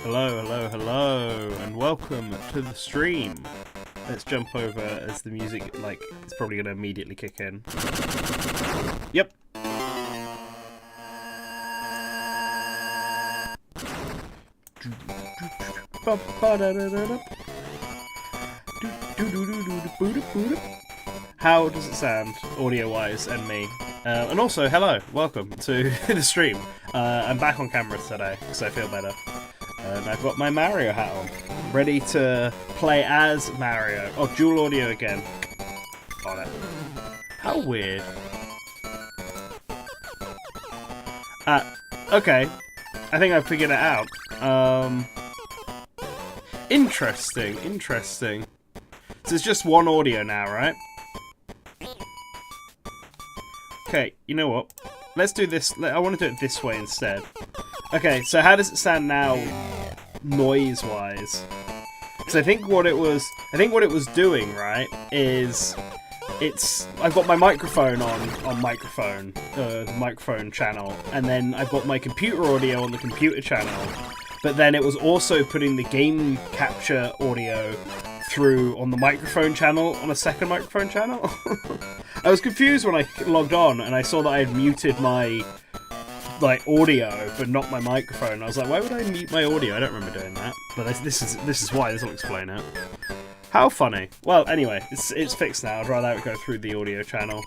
Hello, hello, hello, and welcome to the stream. Let's jump over as the music, it's probably going to immediately kick in. Yep. How does it sound, audio-wise, and me? And also, hello, welcome to the stream. I'm back on camera today, because I feel better. And I've got my Mario hat on, ready to play as Mario. Oh, dual audio again. Got it. How weird. Okay. I think I figured it out. Interesting, interesting. So it's just one audio now, right? Okay, you know what? Let's do this. I want to do it this way instead. Okay, so how does it sound now, noise-wise? Because I think what it was doing, right, is I've got my microphone on microphone, the microphone channel, and then I've got my computer audio on the computer channel, but then it was also putting the game capture audio through on the microphone channel on a second microphone channel. I was confused when I logged on and I saw that I had muted my audio but not my microphone. I was like, why would I mute my audio? I don't remember doing that. But this is why. This will explain it. How funny. Well, anyway, it's fixed now. I'd rather it go through the audio channel.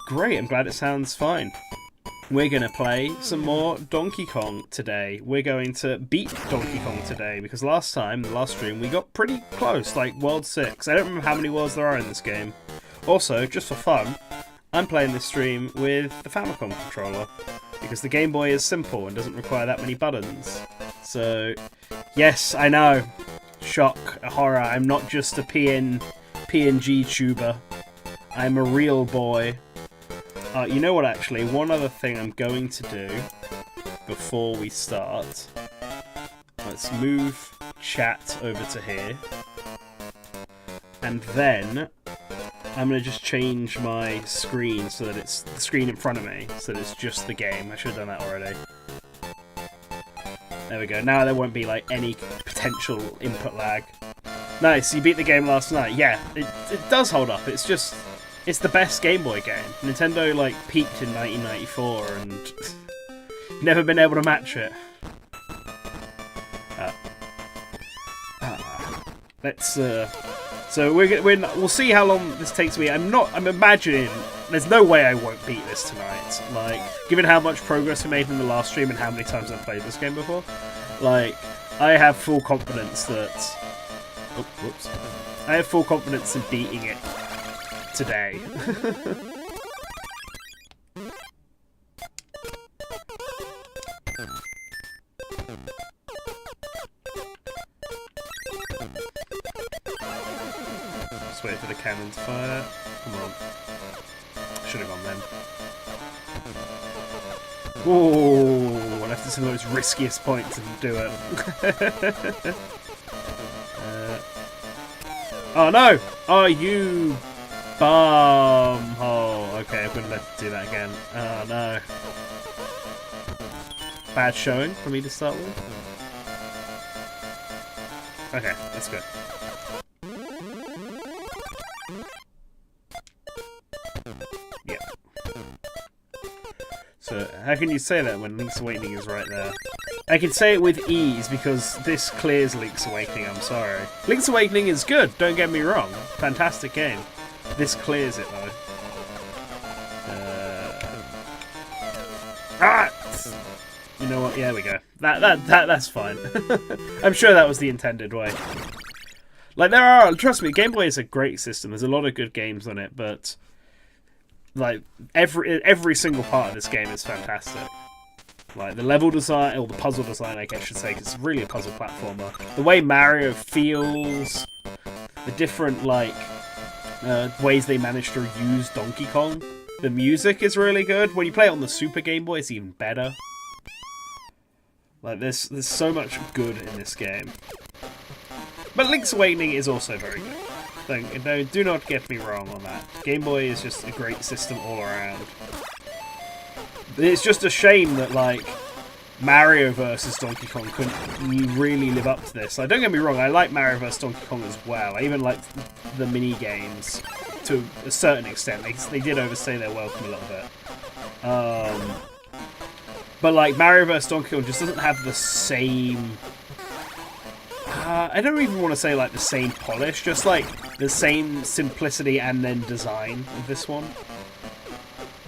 Great. I'm glad it sounds fine. We're going to play some more Donkey Kong today. We're going to beat Donkey Kong today, because last time, the last stream, we got pretty close, like World 6. I don't remember how many worlds there are in this game. Also, just for fun, I'm playing this stream with the Famicom controller, because the Game Boy is simple and doesn't require that many buttons. So, yes, I know. Shock, horror, I'm not just a PNG tuber. I'm a real boy. You know what, actually? One other thing I'm going to do before we start. Let's move chat over to here. And then I'm going to just change my screen so that it's the screen in front of me, so that it's just the game. I should have done that already. There we go. Now there won't be like any potential input lag. Nice, you beat the game last night. Yeah, it does hold up. It's just, it's the best Game Boy game. Nintendo like peaked in 1994 and never been able to match it. Let's so we'll see how long this takes me. I'm imagining there's no way I won't beat this tonight. Like, given how much progress we made in the last stream and how many times I've played this game before, like, I have full confidence that. Oh, whoops! I have full confidence in beating it today. Just wait for the cannon to fire. Come on. Should have gone then. Whoa! I left this in those riskiest points and do it. Oh no! Oh, you bum! Oh, okay, I'm gonna let you do that again. Oh no. Bad showing for me to start with. Okay, that's good. Yeah. So, how can you say that when Link's Awakening is right there? I can say it with ease because this clears Link's Awakening, I'm sorry. Link's Awakening is good, don't get me wrong. Fantastic game. This clears it though. You know what? Yeah, there we go. That's fine. I'm sure that was the intended way. Like, there are, trust me, Game Boy is a great system. There's a lot of good games on it, but like every single part of this game is fantastic. Like the level design, or the puzzle design, I guess I should say, 'cause it's really a puzzle platformer. The way Mario feels, the different like ways they managed to use Donkey Kong. The music is really good. When you play it on the Super Game Boy, it's even better. Like there's so much good in this game. But Link's Awakening is also very good. No, do not get me wrong on that. Game Boy is just a great system all around. It's just a shame that, like, Mario vs. Donkey Kong couldn't really live up to this. Like, don't get me wrong, I like Mario vs. Donkey Kong as well. I even like the mini-games to a certain extent. They did overstay their welcome a little bit. But, like, Mario vs. Donkey Kong just doesn't have the same... I don't even want to say, like, the same polish, just, like, the same simplicity and then design of this one.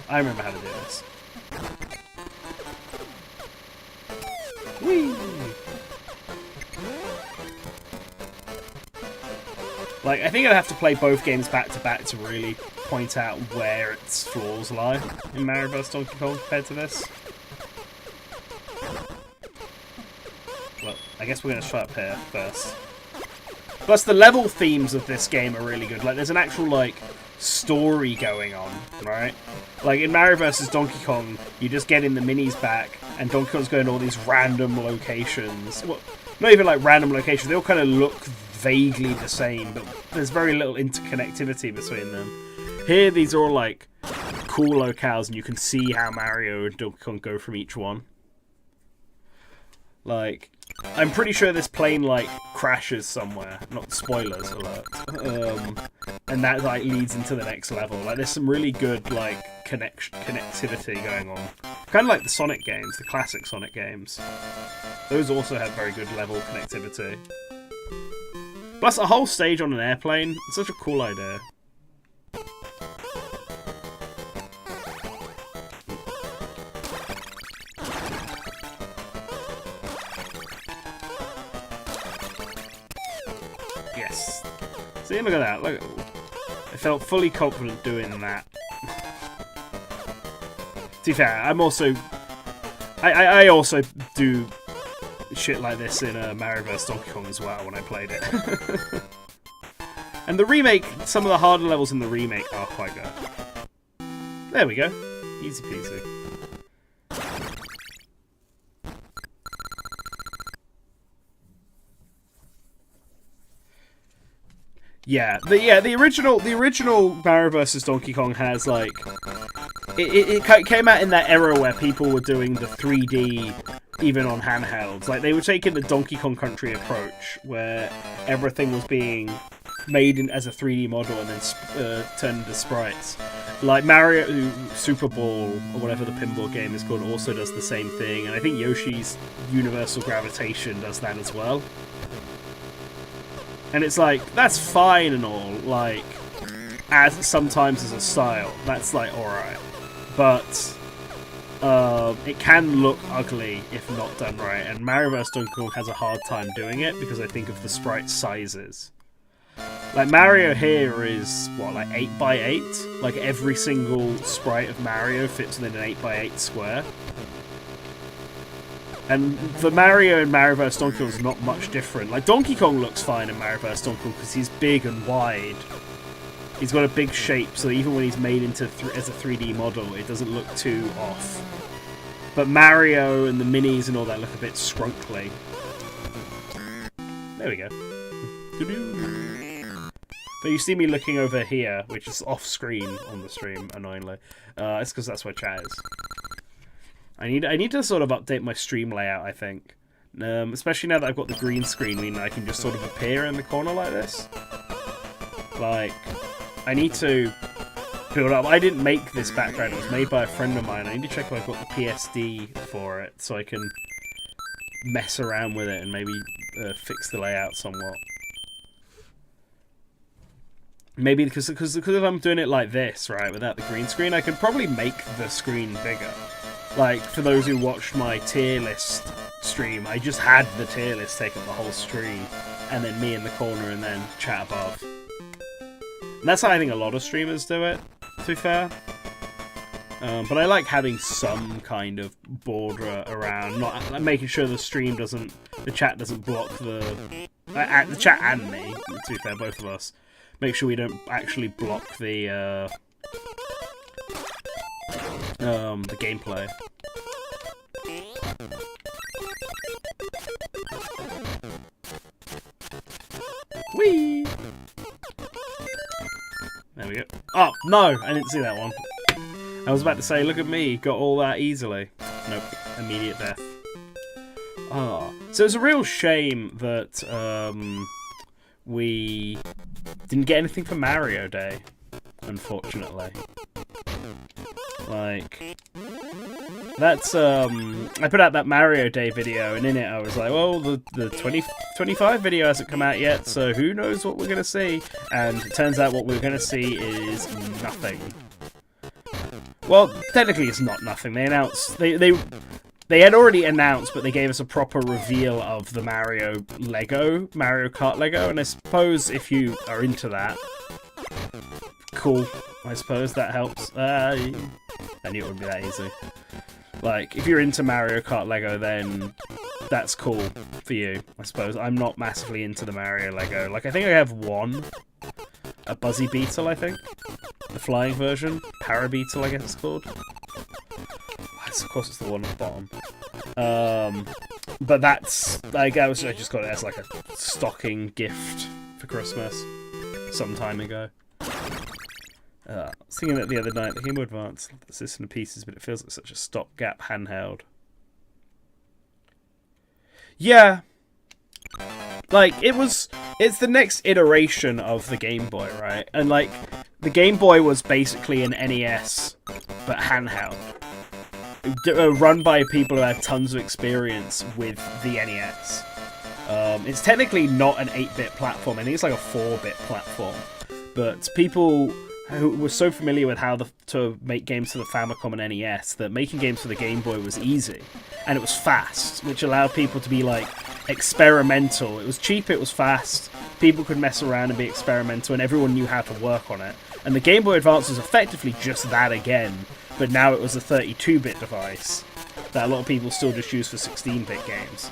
I remember how to do this. Whee! Like, I think I'd have to play both games back to back to really point out where its flaws lie in Mario vs. Donkey Kong compared to this. Well, I guess we're going to start up here first. Plus, the level themes of this game are really good. Like, there's an actual, like, story going on, right? Like, in Mario vs. Donkey Kong, you just get in the minis back, and Donkey Kong's going to all these random locations. Well, not even, like, random locations. They all kind of look vaguely the same, but there's very little interconnectivity between them. Here, these are all, like, cool locales, and you can see how Mario and Donkey Kong go from each one. Like, I'm pretty sure this plane, like, crashes somewhere. Not spoilers alert. And that, like, leads into the next level. Like, there's some really good, like, connectivity going on. Kind of like the Sonic games, the classic Sonic games. Those also have very good level connectivity. Plus, a whole stage on an airplane. It's such a cool idea. Yes. See, look at that. Look, I felt fully confident doing that. To be fair, I'm also... I also do shit like this in Mario vs. Donkey Kong as well when I played it. And the remake, some of the harder levels in the remake are quite good. There we go. Easy peasy. Yeah, the original Mario vs. Donkey Kong has like it came out in that era where people were doing the 3D even on handhelds. Like they were taking the Donkey Kong Country approach where everything was being made as a 3D model and then turned into sprites. Like Mario Super Ball or whatever the pinball game is called also does the same thing, and I think Yoshi's Universal Gravitation does that as well. And it's like, that's fine and all, like, sometimes as a style, that's like alright. But it can look ugly if not done right, and Mario vs. Donkey Kong has a hard time doing it because I think of the sprite sizes. Like Mario here is, what, like 8x8? Like every single sprite of Mario fits within an 8x8 square. And the Mario in Mario vs. Donkey Kong is not much different. Like, Donkey Kong looks fine in Mario vs. Donkey Kong because he's big and wide. He's got a big shape, so even when he's made into as a 3D model, it doesn't look too off. But Mario and the minis and all that look a bit scrunkly. There we go. But you see me looking over here, which is off-screen on the stream, annoyingly. It's because that's where chat is. I need to sort of update my stream layout, I think. Especially now that I've got the green screen, meaning I can just sort of appear in the corner like this. Like, I need to build up. I didn't make this background, it was made by a friend of mine. I need to check if I've got the PSD for it, so I can mess around with it and maybe fix the layout somewhat. Maybe because if I'm doing it like this, right, without the green screen, I could probably make the screen bigger. Like, for those who watched my tier list stream, I just had the tier list take up the whole stream, and then me in the corner, and then chat above. And that's how I think a lot of streamers do it, to be fair. But I like having some kind of border around, not making sure the stream doesn't, the chat doesn't block the chat and me, to be fair, both of us. Make sure we don't actually block the gameplay. Whee! There we go. Oh, no! I didn't see that one. I was about to say, look at me, got all that easily. Nope. Immediate death. Ah. So it's a real shame that, we didn't get anything for Mario Day, unfortunately. Like, that's, I put out that Mario Day video, and in it I was like, well, the 2025 video hasn't come out yet, so who knows what we're going to see? And it turns out what we're going to see is nothing. Well, technically it's not nothing. They announced, they had already announced, but they gave us a proper reveal of the Mario Kart Lego, and I suppose if you are into that, cool. I suppose that helps. I knew it wouldn't be that easy. Like, if you're into Mario Kart Lego, then that's cool for you, I suppose. I'm not massively into the Mario Lego. Like, I think I have one. A Buzzy Beetle, I think. The flying version. Parabeetle, I guess it's called. Of course, it's the one at the bottom. But that's, like, I just got it as like a stocking gift for Christmas some time ago. I was thinking that the other night, the Game Boy Advance, the system in pieces, but it feels like such a stopgap handheld. Yeah. Like, it's the next iteration of the Game Boy, right? And, like, the Game Boy was basically an NES, but handheld. Run by people who had tons of experience with the NES. It's technically not an 8-bit platform, I think it's like a 4-bit platform. But people who were so familiar with how to make games for the Famicom and NES that making games for the Game Boy was easy. And it was fast, which allowed people to be, like, experimental. It was cheap, it was fast, people could mess around and be experimental, and everyone knew how to work on it. And the Game Boy Advance was effectively just that again, but now it was a 32-bit device that a lot of people still just use for 16-bit games.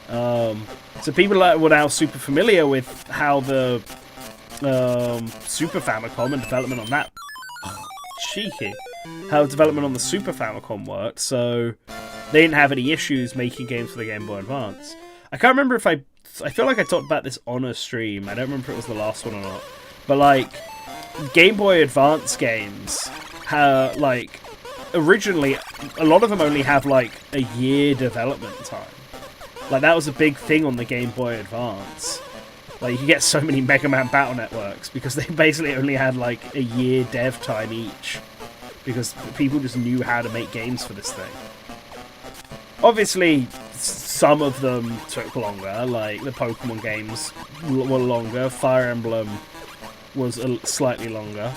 So people were now super familiar with how the Super Famicom and development on that... cheeky. how development on the Super Famicom worked, so they didn't have any issues making games for the Game Boy Advance. I can't remember if I feel like I talked about this on a stream. I don't remember if it was the last one or not. But, like, Game Boy Advance games, like, originally, a lot of them only have, like, a year development time. Like, that was a big thing on the Game Boy Advance. Like, you could get so many Mega Man Battle Networks because they basically only had, like, a year dev time each. Because people just knew how to make games for this thing. Obviously, some of them took longer, like the Pokemon games were longer, Fire Emblem was slightly longer.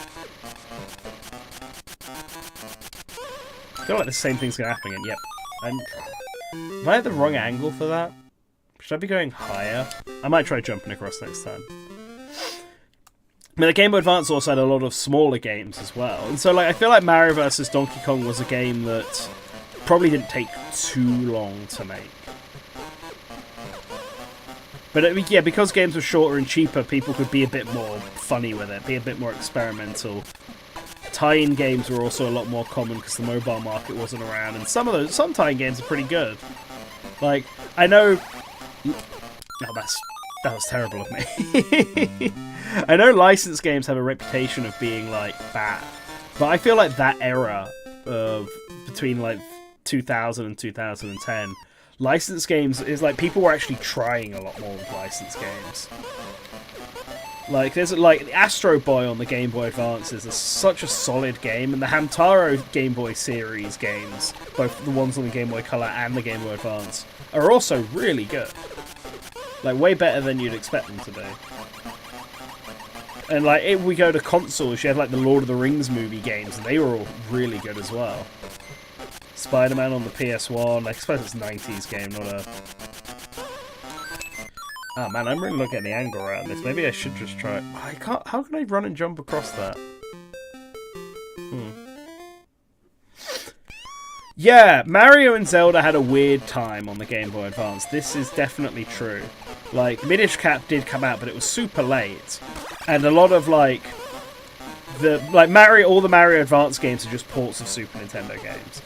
I feel like the same thing's going to happen again. Yep. Am I at the wrong angle for that? Should I be going higher? I might try jumping across next time. I mean, the Game Boy Advance also had a lot of smaller games as well. And so, like, I feel like Mario vs. Donkey Kong was a game that probably didn't take too long to make. But, yeah, because games were shorter and cheaper, people could be a bit more funny with it, be a bit more experimental. Tie-in games were also a lot more common because the mobile market wasn't around, and some tie-in games are pretty good. Like, I know... Oh, that was terrible of me. I know licensed games have a reputation of being, like, bad, but I feel like that era of between, like, 2000 and 2010, licensed games is, like, people were actually trying a lot more with licensed games. Like, there's, like, Astro Boy on the Game Boy Advance is such a solid game, and the Hamtaro Game Boy series games, both the ones on the Game Boy Color and the Game Boy Advance, are also really good. Like, way better than you'd expect them to be. And, like, if we go to consoles, you have, like, the Lord of the Rings movie games, and they were all really good as well. Spider-Man on the PS1, I suppose it's a 90s game, not a... Oh man, I'm really looking at the angle around this. Maybe I should just try it. I can't... How can I run and jump across that? Yeah, Mario and Zelda had a weird time on the Game Boy Advance. This is definitely true. Like, Minish Cap did come out, but it was super late. And a lot of, like... all the Mario Advance games are just ports of Super Nintendo games.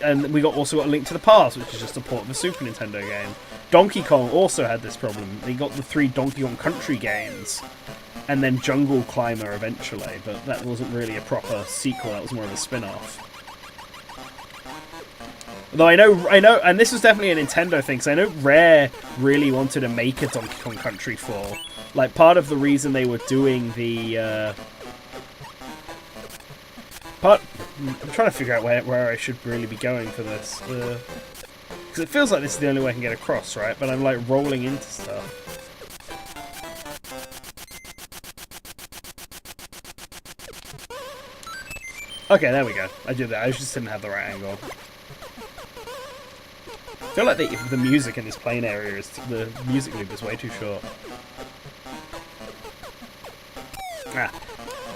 And we also got Link to the Past, which is just a port of a Super Nintendo game. Donkey Kong also had this problem. They got the 3 Donkey Kong Country games, and then Jungle Climber eventually, but that wasn't really a proper sequel, that was more of a spin-off. Though I know, and this was definitely a Nintendo thing, because I know Rare really wanted to make a Donkey Kong Country 4. Like, part of the reason they were doing the, I'm trying to figure out where I should really be going for this. Because it feels like this is the only way I can get across, right? But I'm, like, rolling into stuff. Okay, there we go. I did that. I just didn't have the right angle. I feel like the music in this plane area the music loop is way too short.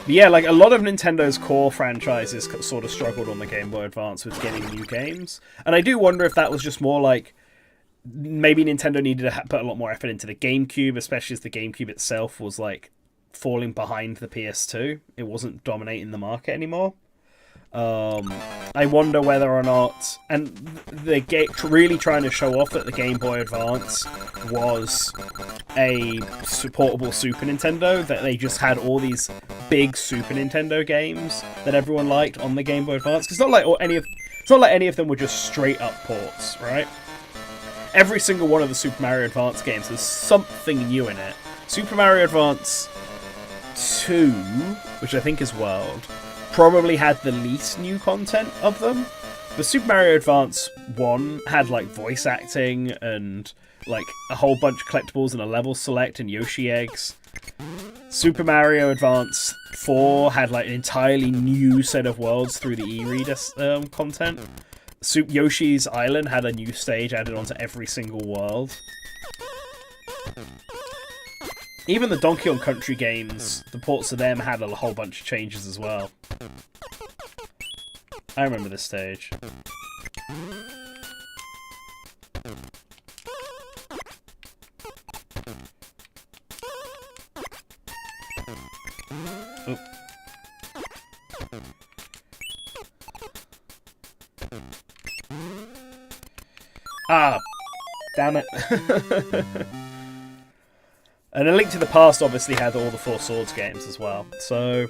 But yeah, like, a lot of Nintendo's core franchises sort of struggled on the Game Boy Advance with getting new games. And I do wonder if that was just more like... Maybe Nintendo needed to put a lot more effort into the GameCube, especially as the GameCube itself was, like, falling behind the PS2. It wasn't dominating the market anymore. I wonder whether or not... And they're really trying to show off that the Game Boy Advance was a supportable Super Nintendo, that they just had all these big Super Nintendo games that everyone liked on the Game Boy Advance. Because it's not like any of them were just straight up ports, right? Every single one of the Super Mario Advance games has something new in it. Super Mario Advance 2, which I think is World, probably had the least new content of them. The Super Mario Advance 1 had, like, voice acting and, like, a whole bunch of collectibles and a level select and Yoshi eggs. Super Mario Advance 4 had, like, an entirely new set of worlds through the e-reader content. Yoshi's Island had a new stage added onto every single world. Even the Donkey Kong Country games, the ports of them had a whole bunch of changes as well. I remember this stage. Ah, damn it. And A Link to the Past obviously had all the Four Swords games as well. So,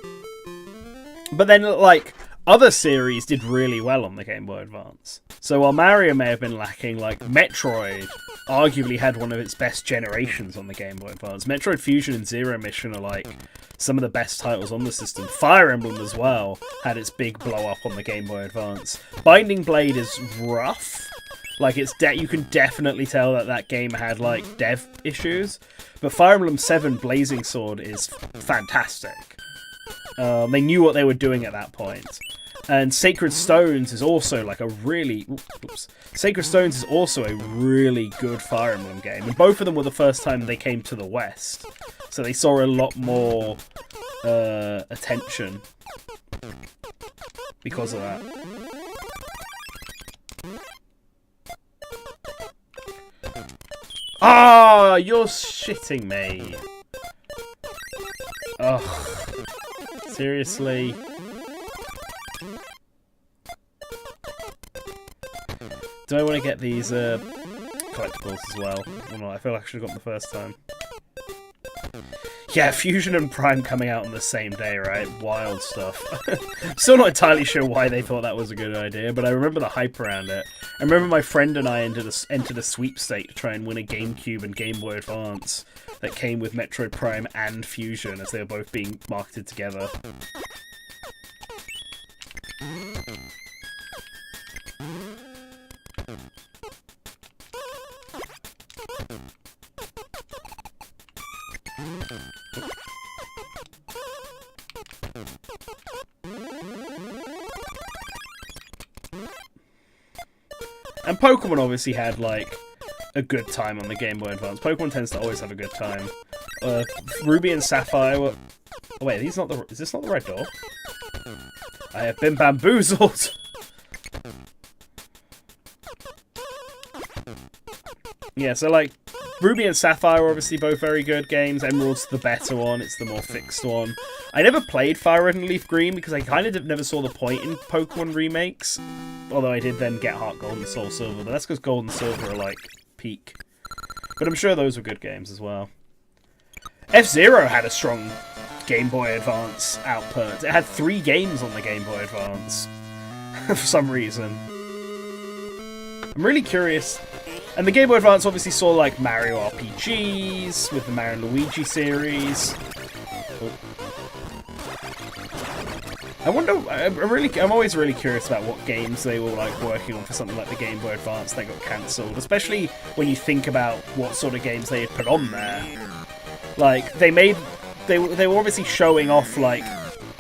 but then like other series did really well on the Game Boy Advance. So while Mario may have been lacking, like Metroid arguably had one of its best generations on the Game Boy Advance. Metroid Fusion and Zero Mission are like some of the best titles on the system. Fire Emblem as well had its big blow up on the Game Boy Advance. Binding Blade is rough. Like, you can definitely tell that that game had, like, dev issues. But Fire Emblem 7 Blazing Sword is fantastic. They knew what they were doing at that point. And Sacred Stones is also, like, a really... Sacred Stones is also a really good Fire Emblem game. And both of them were the first time they came to the West. So they saw a lot more attention because of that. Ah, you're shitting me. Ugh. Seriously? Do I want to get these collectibles as well? Or not? I feel like I should have got them the first time. Yeah, Fusion and Prime coming out on the same day, right? Wild stuff. Still not entirely sure why they thought that was a good idea, but I remember the hype around it. I remember my friend and I entered a sweepstake to try and win a GameCube and Game Boy Advance that came with Metroid Prime and Fusion, as they were both being marketed together. And Pokemon obviously had, like, a good time on the Game Boy Advance. Pokemon tends to always have a good time. Ruby and Sapphire were... Oh, wait, is this not the right door? I have been bamboozled! Yeah, so, like, Ruby and Sapphire are obviously both very good games. Emerald's the better one. It's the more fixed one. I never played Fire Red and Leaf Green because I kind of never saw the point in Pokemon remakes. Although I did then get Heart Gold and Soul Silver, but that's because Gold and Silver are, like, peak. But I'm sure those were good games as well. F-Zero had a strong Game Boy Advance output. It had 3 games on the Game Boy Advance. For some reason. I'm really curious. And the Game Boy Advance obviously saw, like, Mario RPGs with the Mario and Luigi series. Oh. I wonder. I'm always really curious about what games they were like working on for something like the Game Boy Advance that got cancelled. Especially when you think about what sort of games they had put on there. Like they were obviously showing off like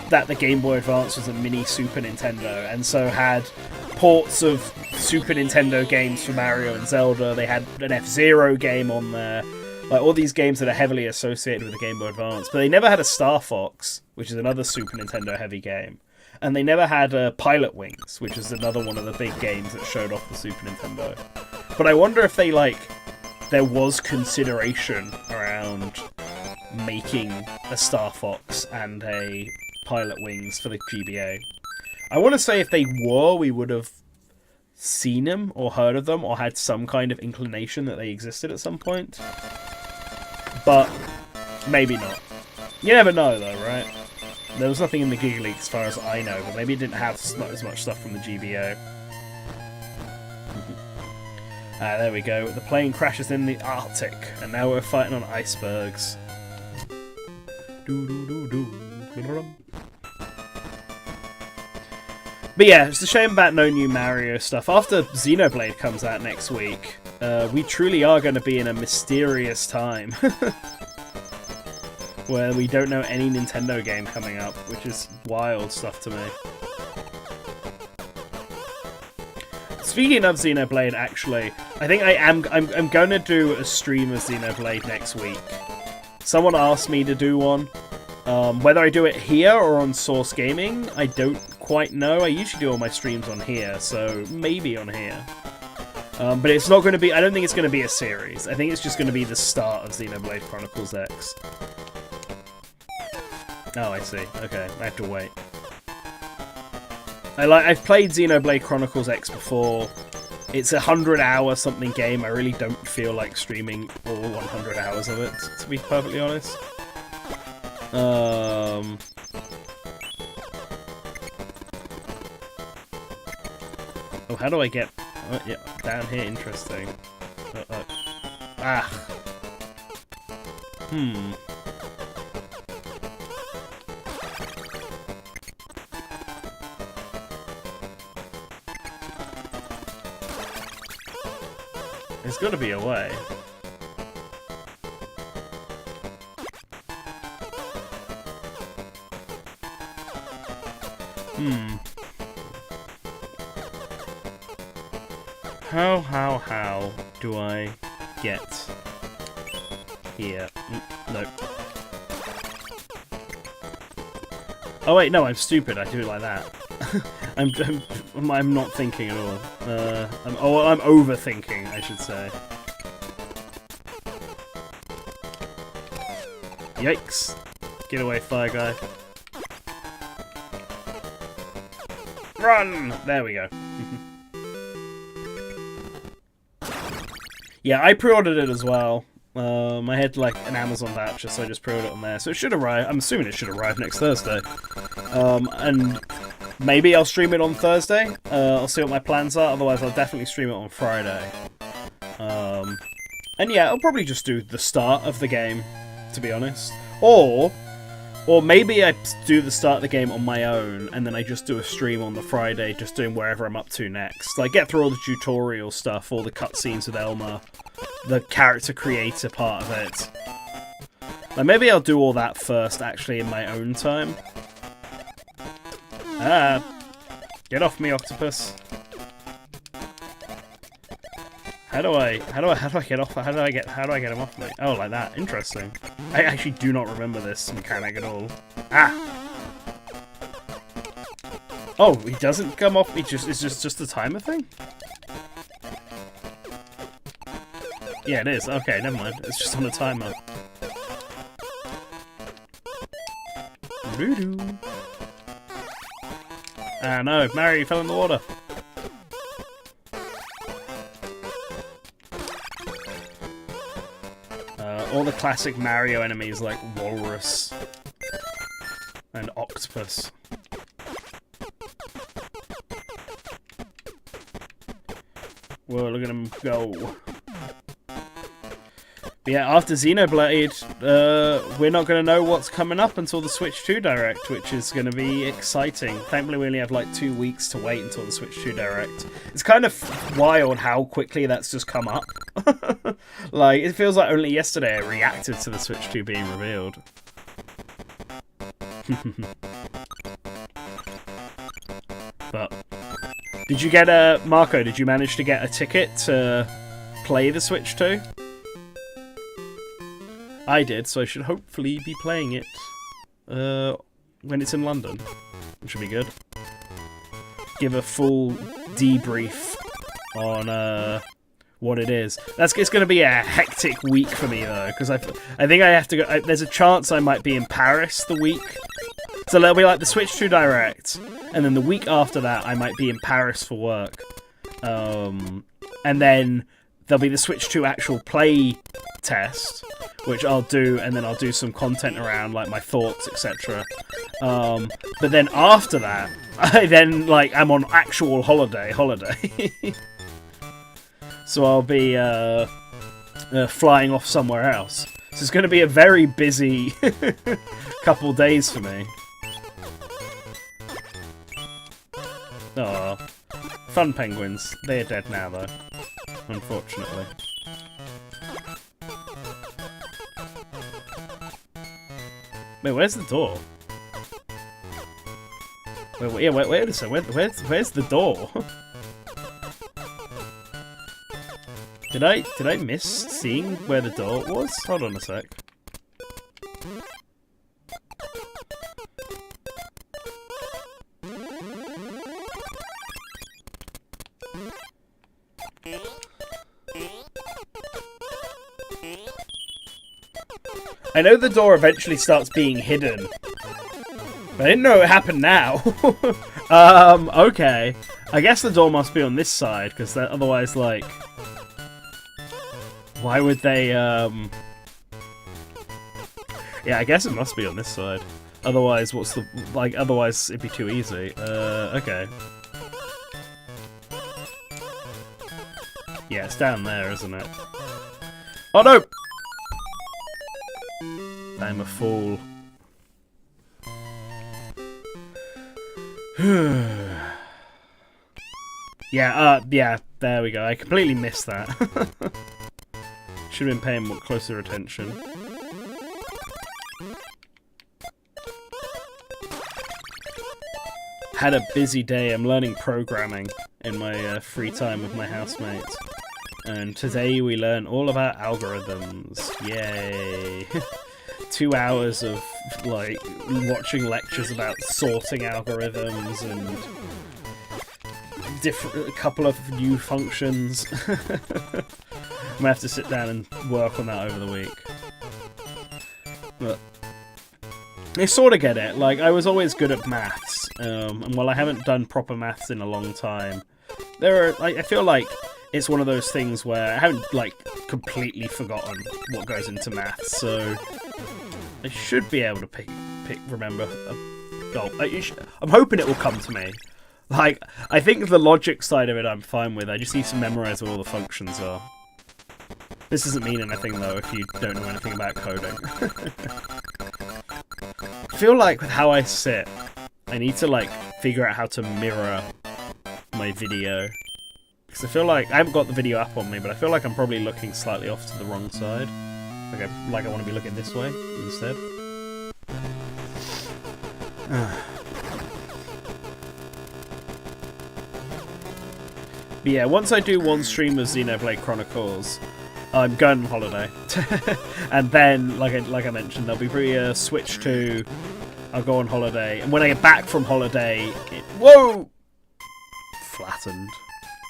that the Game Boy Advance was a mini Super Nintendo, and so had ports of Super Nintendo games for Mario and Zelda. They had an F-Zero game on there. Like, all these games that are heavily associated with the Game Boy Advance. But they never had a Star Fox, which is another Super Nintendo heavy game. And they never had Pilot Wings, which is another one of the big games that showed off the Super Nintendo. But I wonder if they, like, there was consideration around making a Star Fox and a Pilot Wings for the GBA. I want to say if they were, we would have seen them or heard of them or had some kind of inclination that they existed at some point. But maybe not. You never know, though, right? There was nothing in the Giga Leak as far as I know, but maybe it didn't have as much stuff from the GBA. There we go. The plane crashes in the Arctic, and now we're fighting on icebergs. But yeah, it's a shame about no new Mario stuff. After Xenoblade comes out next week, we truly are going to be in a mysterious time. Where we don't know any Nintendo game coming up, which is wild stuff to me. Speaking of Xenoblade, actually, I think I'm going to do a stream of Xenoblade next week. Someone asked me to do one. Whether I do it here or on Source Gaming, I don't quite know. I usually do all my streams on here, so maybe on here. But it's not going to be... I don't think it's going to be a series. I think it's just going to be the start of Xenoblade Chronicles X. Oh, I see. Okay, I have to wait. I've played Xenoblade Chronicles X before. It's a 100-hour something game. I really don't feel like streaming all 100 hours of it, to be perfectly honest. Oh, how do I get... yeah, down here, interesting. Ah. There's got to be a way. How do I get here? No. Oh wait, no, I'm stupid. I do it like that. I'm not thinking at all. I'm overthinking, I should say. Yikes! Get away, fire guy. Run! There we go. Yeah, I pre-ordered it as well. I had like an Amazon voucher, so I just pre-ordered it on there. So it should arrive. I'm assuming it should arrive next Thursday. And maybe I'll stream it on Thursday. I'll see what my plans are. Otherwise, I'll definitely stream it on Friday. And yeah, I'll probably just do the start of the game, to be honest. Or maybe I do the start of the game on my own, and then I just do a stream on the Friday, just doing wherever I'm up to next. Like, get through all the tutorial stuff, all the cutscenes with Elmer, the character creator part of it. Like, maybe I'll do all that first, actually, in my own time. Ah! Get off me, octopus. How do I get off? How do I get him off me? Oh, like that. Interesting. I actually do not remember this mechanic at all. Ah! Oh, he doesn't come off. It's just a timer thing. Yeah, it is. Okay, never mind. It's just on a timer. Doo-doo. Ah no, Mario fell in the water. All the classic Mario enemies like Walrus and Octopus. Whoa, look at him go. But yeah, after Xenoblade, we're not going to know what's coming up until the Switch 2 Direct, which is going to be exciting. Thankfully, we only have like 2 weeks to wait until the Switch 2 Direct. It's kind of wild how quickly that's just come up. Like, it feels like only yesterday I reacted to the Switch 2 being revealed. But, did you get Marco, did you manage to get a ticket to play the Switch 2? I did, so I should hopefully be playing it when it's in London, which should be good. Give a full debrief on what it is. It's going to be a hectic week for me though, because I think I have to go. There's a chance I might be in Paris the week, so it'll be like the Switch 2 Direct, and then the week after that I might be in Paris for work, and then there'll be the Switch 2 actual play test, which I'll do, and then I'll do some content around like my thoughts, etc. But then after that, I'm on actual holiday. So I'll be flying off somewhere else. So it's going to be a very busy couple days for me. Aw, fun penguins. They are dead now though, unfortunately. Wait, where's the door? Wait a second. Where's the door? Did I miss seeing where the door was? Hold on a sec. I know the door eventually starts being hidden, but I didn't know it happened now. Okay. I guess the door must be on this side, because otherwise, like... Why would they, Yeah, I guess it must be on this side. Otherwise, what's the... Like, otherwise it'd be too easy. Okay. Yeah, it's down there, isn't it? Oh, no! I'm a fool. Yeah, there we go. I completely missed that. Should have been paying more closer attention. Had a busy day. I'm learning programming in my free time with my housemates. And today we learn all about algorithms. Yay! 2 hours of, like, watching lectures about sorting algorithms and a couple of new functions. I'm gonna have to sit down and work on that over the week. But I sort of get it. Like, I was always good at maths, and while I haven't done proper maths in a long time, I feel like it's one of those things where I haven't, like, completely forgotten what goes into maths, so I should be able to remember a goal. I'm hoping it will come to me. Like, I think the logic side of it I'm fine with. I just need to memorize what all the functions are. This doesn't mean anything, though, if you don't know anything about coding. I feel like with how I sit, I need to, like, figure out how to mirror my video. Because I feel like, I haven't got the video up on me, but I feel like I'm probably looking slightly off to the wrong side. Like I want to be looking this way instead. But yeah, once I do one stream of Xenoblade Chronicles, I'm going on holiday. And then, like I mentioned, there'll be a Switch 2, I'll go on holiday, and when I get back from holiday, whoa! Flattened.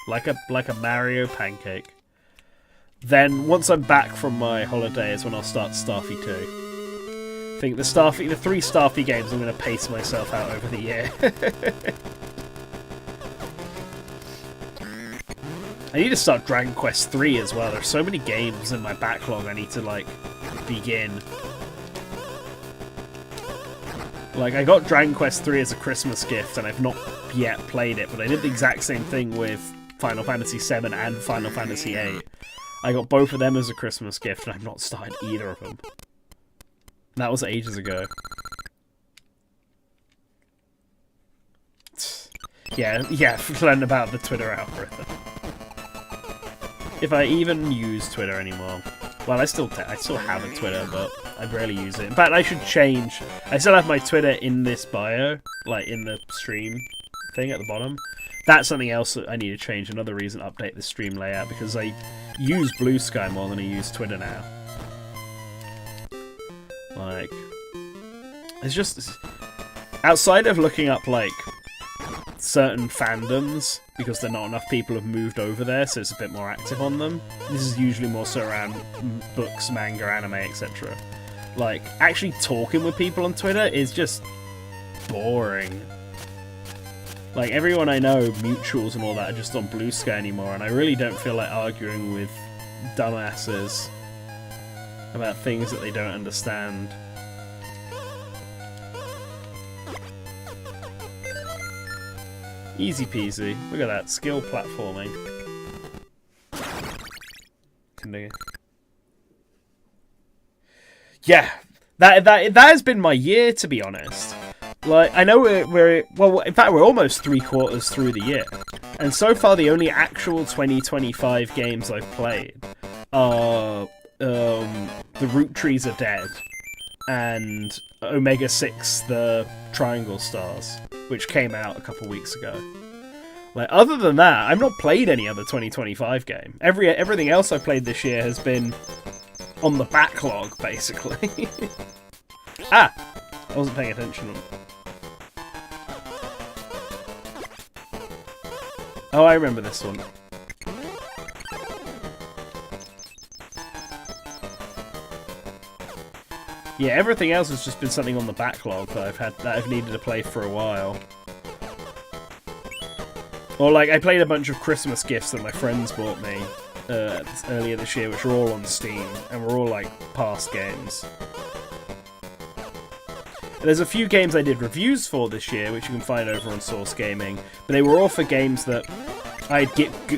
Like a Mario pancake. Then, once I'm back from my holiday is when I'll start Starfy 2. I think the 3 Starfy games I'm going to pace myself out over the year. I need to start Dragon Quest 3 as well. There's so many games in my backlog I need to, like, begin. Like, I got Dragon Quest 3 as a Christmas gift, and I've not yet played it, but I did the exact same thing with Final Fantasy VII and Final Fantasy VIII. I got both of them as a Christmas gift, and I've not started either of them. That was ages ago. Yeah, learn about the Twitter algorithm. If I even use Twitter anymore. Well, I still have a Twitter, but I rarely use it. In fact, I should change. I still have my Twitter in this bio, like in the stream thing at the bottom. That's something else that I need to change. Another reason to update the stream layout, because I use Blue Sky more than I use Twitter now. Like, it's just outside of looking up like certain fandoms, because there not enough people have moved over there, so it's a bit more active on them. This is usually more so around books, manga, anime, etc. Like, actually talking with people on Twitter is just boring. Like, everyone I know, mutuals and all that, are just on Blue Sky anymore, and I really don't feel like arguing with dumbasses about things that they don't understand. Easy peasy. Look at that. Skill platforming. Yeah. That has been my year, to be honest. Like, I know well, in fact, we're almost 3/4 through the year. And so far, the only actual 2025 games I've played are The Root Trees Are Dead and Omega 6, The Triangle Stars, which came out a couple weeks ago. Like, other than that, I've not played any other 2025 game. Everything else I've played this year has been on the backlog, basically. Ah! I wasn't paying attention. Oh, I remember this one. Yeah, everything else has just been something on the backlog that I've needed to play for a while. Or like I played a bunch of Christmas gifts that my friends bought me earlier this year, which are all on Steam, and were all like past games. And there's a few games I did reviews for this year, which you can find over on Source Gaming, but they were all for games that I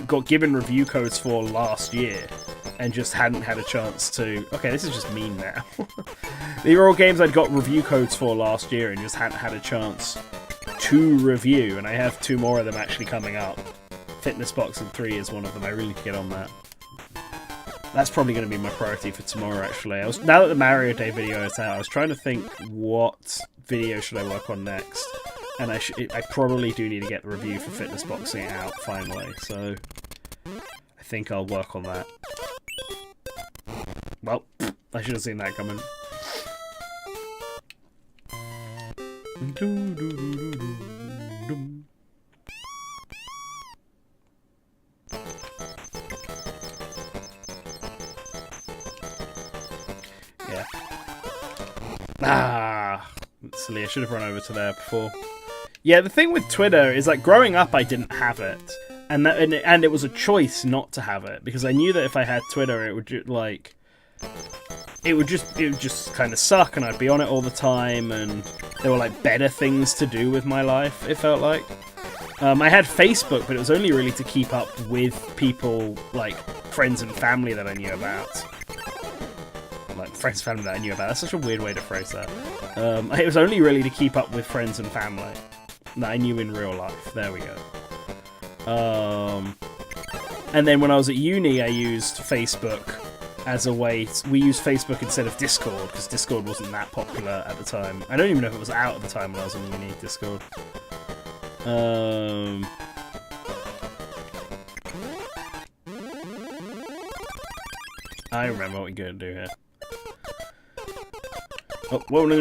got given review codes for last year, and just hadn't had a chance to... Okay, this is just mean now. They were all games I'd got review codes for last year, and just hadn't had a chance to review, and I have 2 more of them actually coming up. Fitness Boxing 3 is one of them. I really need to get on that. That's probably going to be my priority for tomorrow, actually. Now that the Mario Day video is out, I was trying to think what video should I work on next. And I probably do need to get the review for Fitness Boxing out, finally. So, I think I'll work on that. Well, I should have seen that coming. Yeah. Ah, silly. I should have run over to there before. Yeah, the thing with Twitter is like growing up, I didn't have it, and it was a choice not to have it because I knew that if I had Twitter, it would just kind of suck, and I'd be on it all the time, and there were like better things to do with my life. It felt like. I had Facebook, but it was only really to keep up with people like friends and family that I knew about. Like friends and family that I knew about. That's such a weird way to phrase that. It was only really to keep up with friends and family that I knew in real life. There we go. And then when I was at uni, I used Facebook as a way... we used Facebook instead of Discord, because Discord wasn't that popular at the time. I don't even know if it was out at the time when I was in uni, Discord. I remember what we're going to do here. Oh, whoa, no.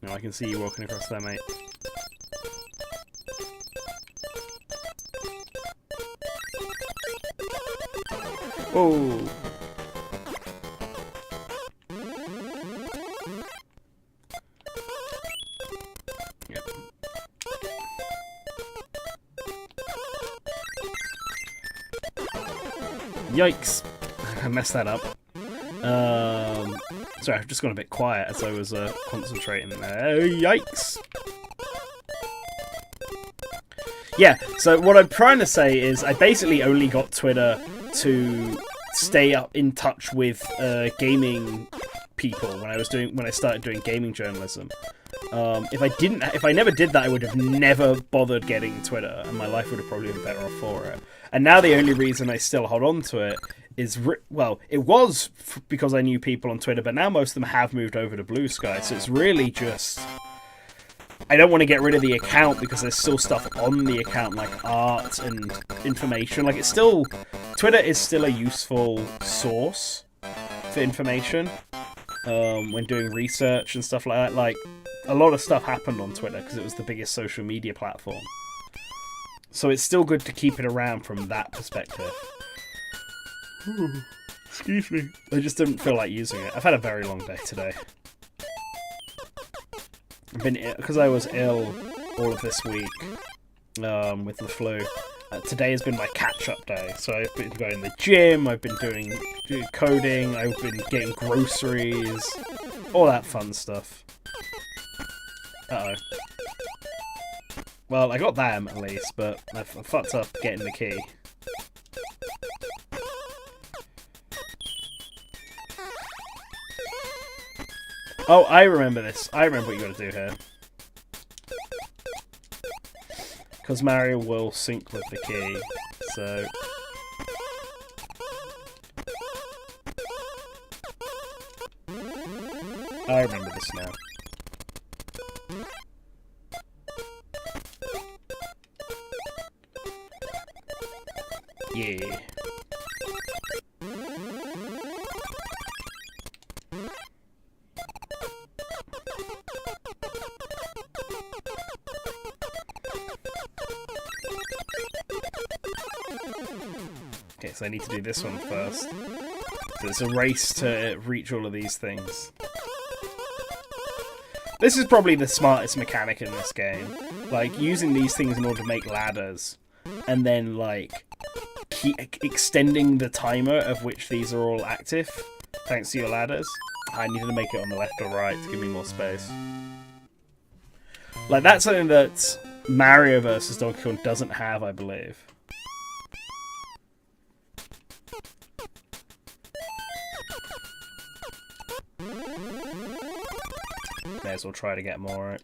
No, I can see you walking across there, mate. Oh. Yep. Yikes. I messed that up. Sorry, I've just gone a bit quiet as I was concentrating there. Yikes! Yeah, so what I'm trying to say is I basically only got Twitter to stay up in touch with gaming people when I started doing gaming journalism. If I never did that, I would have never bothered getting Twitter, and my life would have probably been better off for it. And now the only reason I still hold on to it is, well, it was because I knew people on Twitter, but now most of them have moved over to Blue Sky, so it's really just... I don't want to get rid of the account because there's still stuff on the account, like art and information. Like, it's still... Twitter is still a useful source for information when doing research and stuff like that. Like, a lot of stuff happened on Twitter because it was the biggest social media platform. So it's still good to keep it around from that perspective. Ooh, excuse me. I just didn't feel like using it. I've had a very long day today. I've been ill, because I was ill all of this week with the flu. Today has been my catch-up day. So I've been going to the gym, I've been doing coding, I've been getting groceries, all that fun stuff. Uh-oh. Well, I got them at least, but I fucked up getting the key. Oh, I remember this. I remember what you gotta do here. Because Mario will sync with the key, so... I remember this now. Yeah. Okay, so I need to do this one first. So it's a race to reach all of these things. This is probably the smartest mechanic in this game. Like, using these things in order to make ladders. And then, like, keep extending the timer of which these are all active. Thanks to your ladders. I needed to make it on the left or right to give me more space. Like, that's something that Mario vs. Donkey Kong doesn't have, I believe. May as well try to get more, right?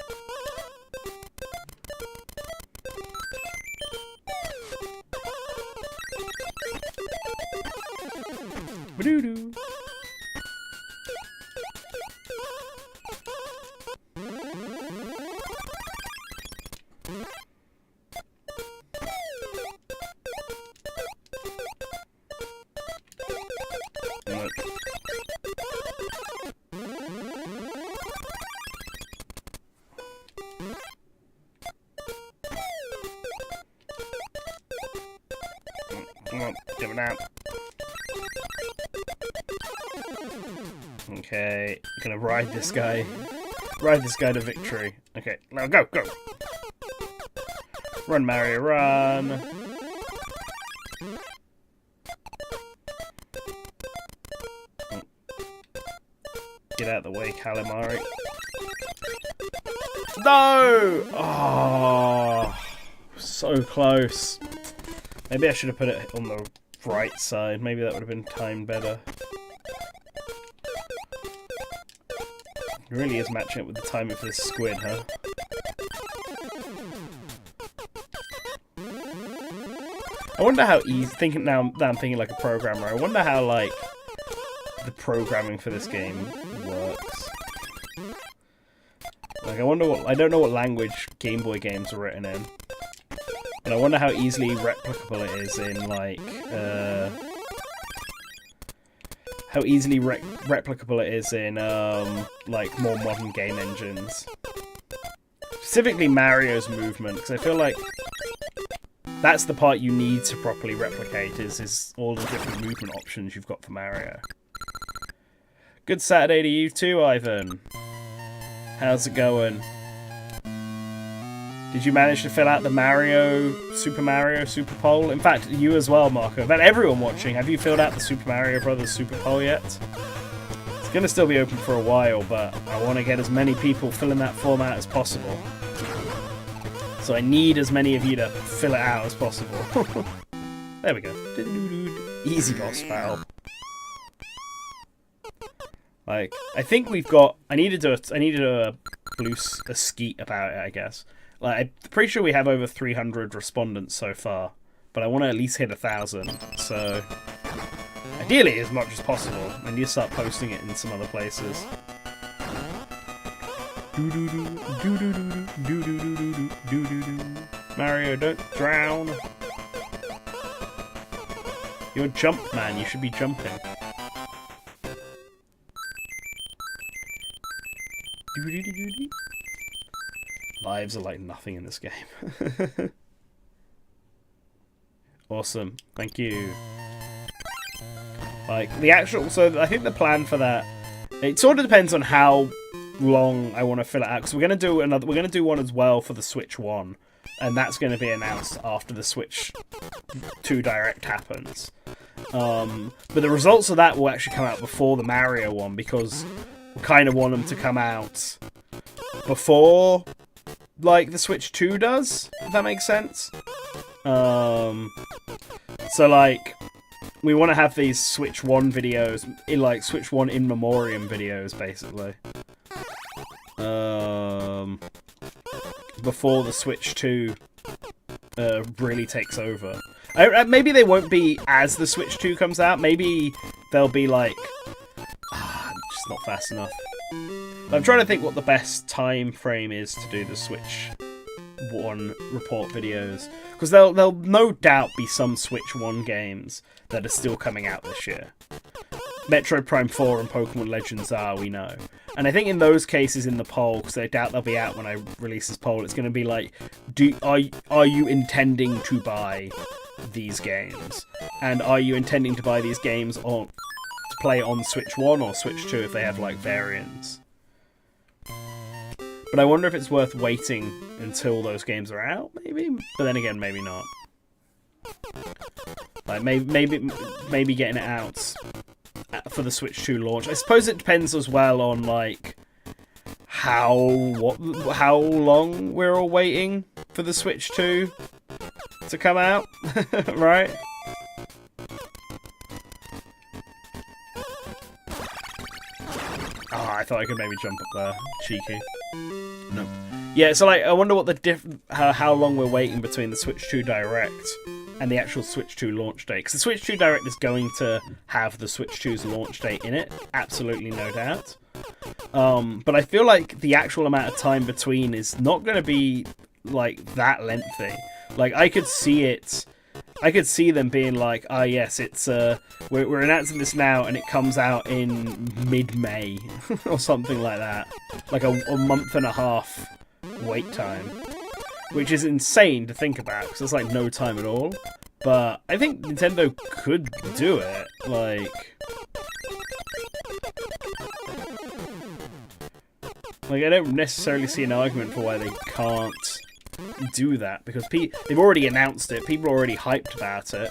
Ba-doo-doo. Give it out. Okay, gonna ride this guy. Ride this guy to victory. Okay, now go, go! Run, Mario, run! Get out of the way, Calamari. No! Oh, so close. Maybe I should have put it on the right side. Maybe that would have been timed better. It really is matching up with the timing for this squid, huh? I wonder how easy. Now that I'm thinking like a programmer, I wonder how like the programming for this game works. Like, I don't know what language Game Boy games are written in. And I wonder how easily replicable it is in, like, how easily replicable it is in, like, more modern game engines. Specifically Mario's movement, because I feel like that's the part you need to properly replicate, is all the different movement options you've got for Mario. Good Saturday to you too, Ivan. How's it going? Did you manage to fill out the Super Mario Super Poll? In fact, you as well, Marco. In fact, everyone watching, have you filled out the Super Mario Brothers Super Poll yet? It's going to still be open for a while, but I want to get as many people filling that form out as possible. So I need as many of you to fill it out as possible. There we go. Easy boss battle. Like, I think we've got... I need to do a skeet about it, I guess. Like, I'm pretty sure we have over 300 respondents so far, but I want to at least hit 1,000, so ideally as much as possible. I need to start posting it in some other places. Mario, don't drown. You're a jump man, you should be jumping. Lives are like nothing in this game. Awesome, thank you. Like the actual, so I think the plan for that, it sort of depends on how long I want to fill it out. Because we're gonna do one as well for the Switch 1, and that's going to be announced after the Switch 2 Direct happens. But the results of that will actually come out before the Mario one, because we kind of want them to come out before, like, the Switch 2 does, if that makes sense. So, like, we want to have these Switch 1 videos, like, Switch 1 in memoriam videos, basically. Before the Switch 2 really takes over. Maybe they won't be as the Switch 2 comes out. Maybe they'll be, like... just not fast enough. I'm trying to think what the best time frame is to do the Switch 1 report videos, because there'll no doubt be some Switch 1 games that are still coming out this year. Metroid Prime 4 and Pokemon Legends are, we know. And I think in those cases in the poll, because I doubt they'll be out when I release this poll, it's going to be like, are you intending to buy these games? And are you intending to buy these games to play on Switch 1 or Switch 2 if they have like variants? But I wonder if it's worth waiting until those games are out, maybe? But then again, maybe not. Like, maybe getting it out for the Switch 2 launch. I suppose it depends as well on, like, how long we're all waiting for the Switch 2 to come out, right? Ah, I thought I could maybe jump up there. Cheeky. Nope. Yeah, so like, I wonder what how long we're waiting between the Switch 2 Direct and the actual Switch 2 launch date. Because the Switch 2 Direct is going to have the Switch 2's launch date in it, absolutely no doubt. But I feel like the actual amount of time between is not going to be like that lengthy. Like, I could see them being like, ah, yes, it's we're announcing this now, and it comes out in mid-May or something like that, like a month and a half wait time, which is insane to think about because it's like no time at all. But I think Nintendo could do it. Like I don't necessarily see an argument for why they can't do that, because they've already announced it, people are already hyped about it.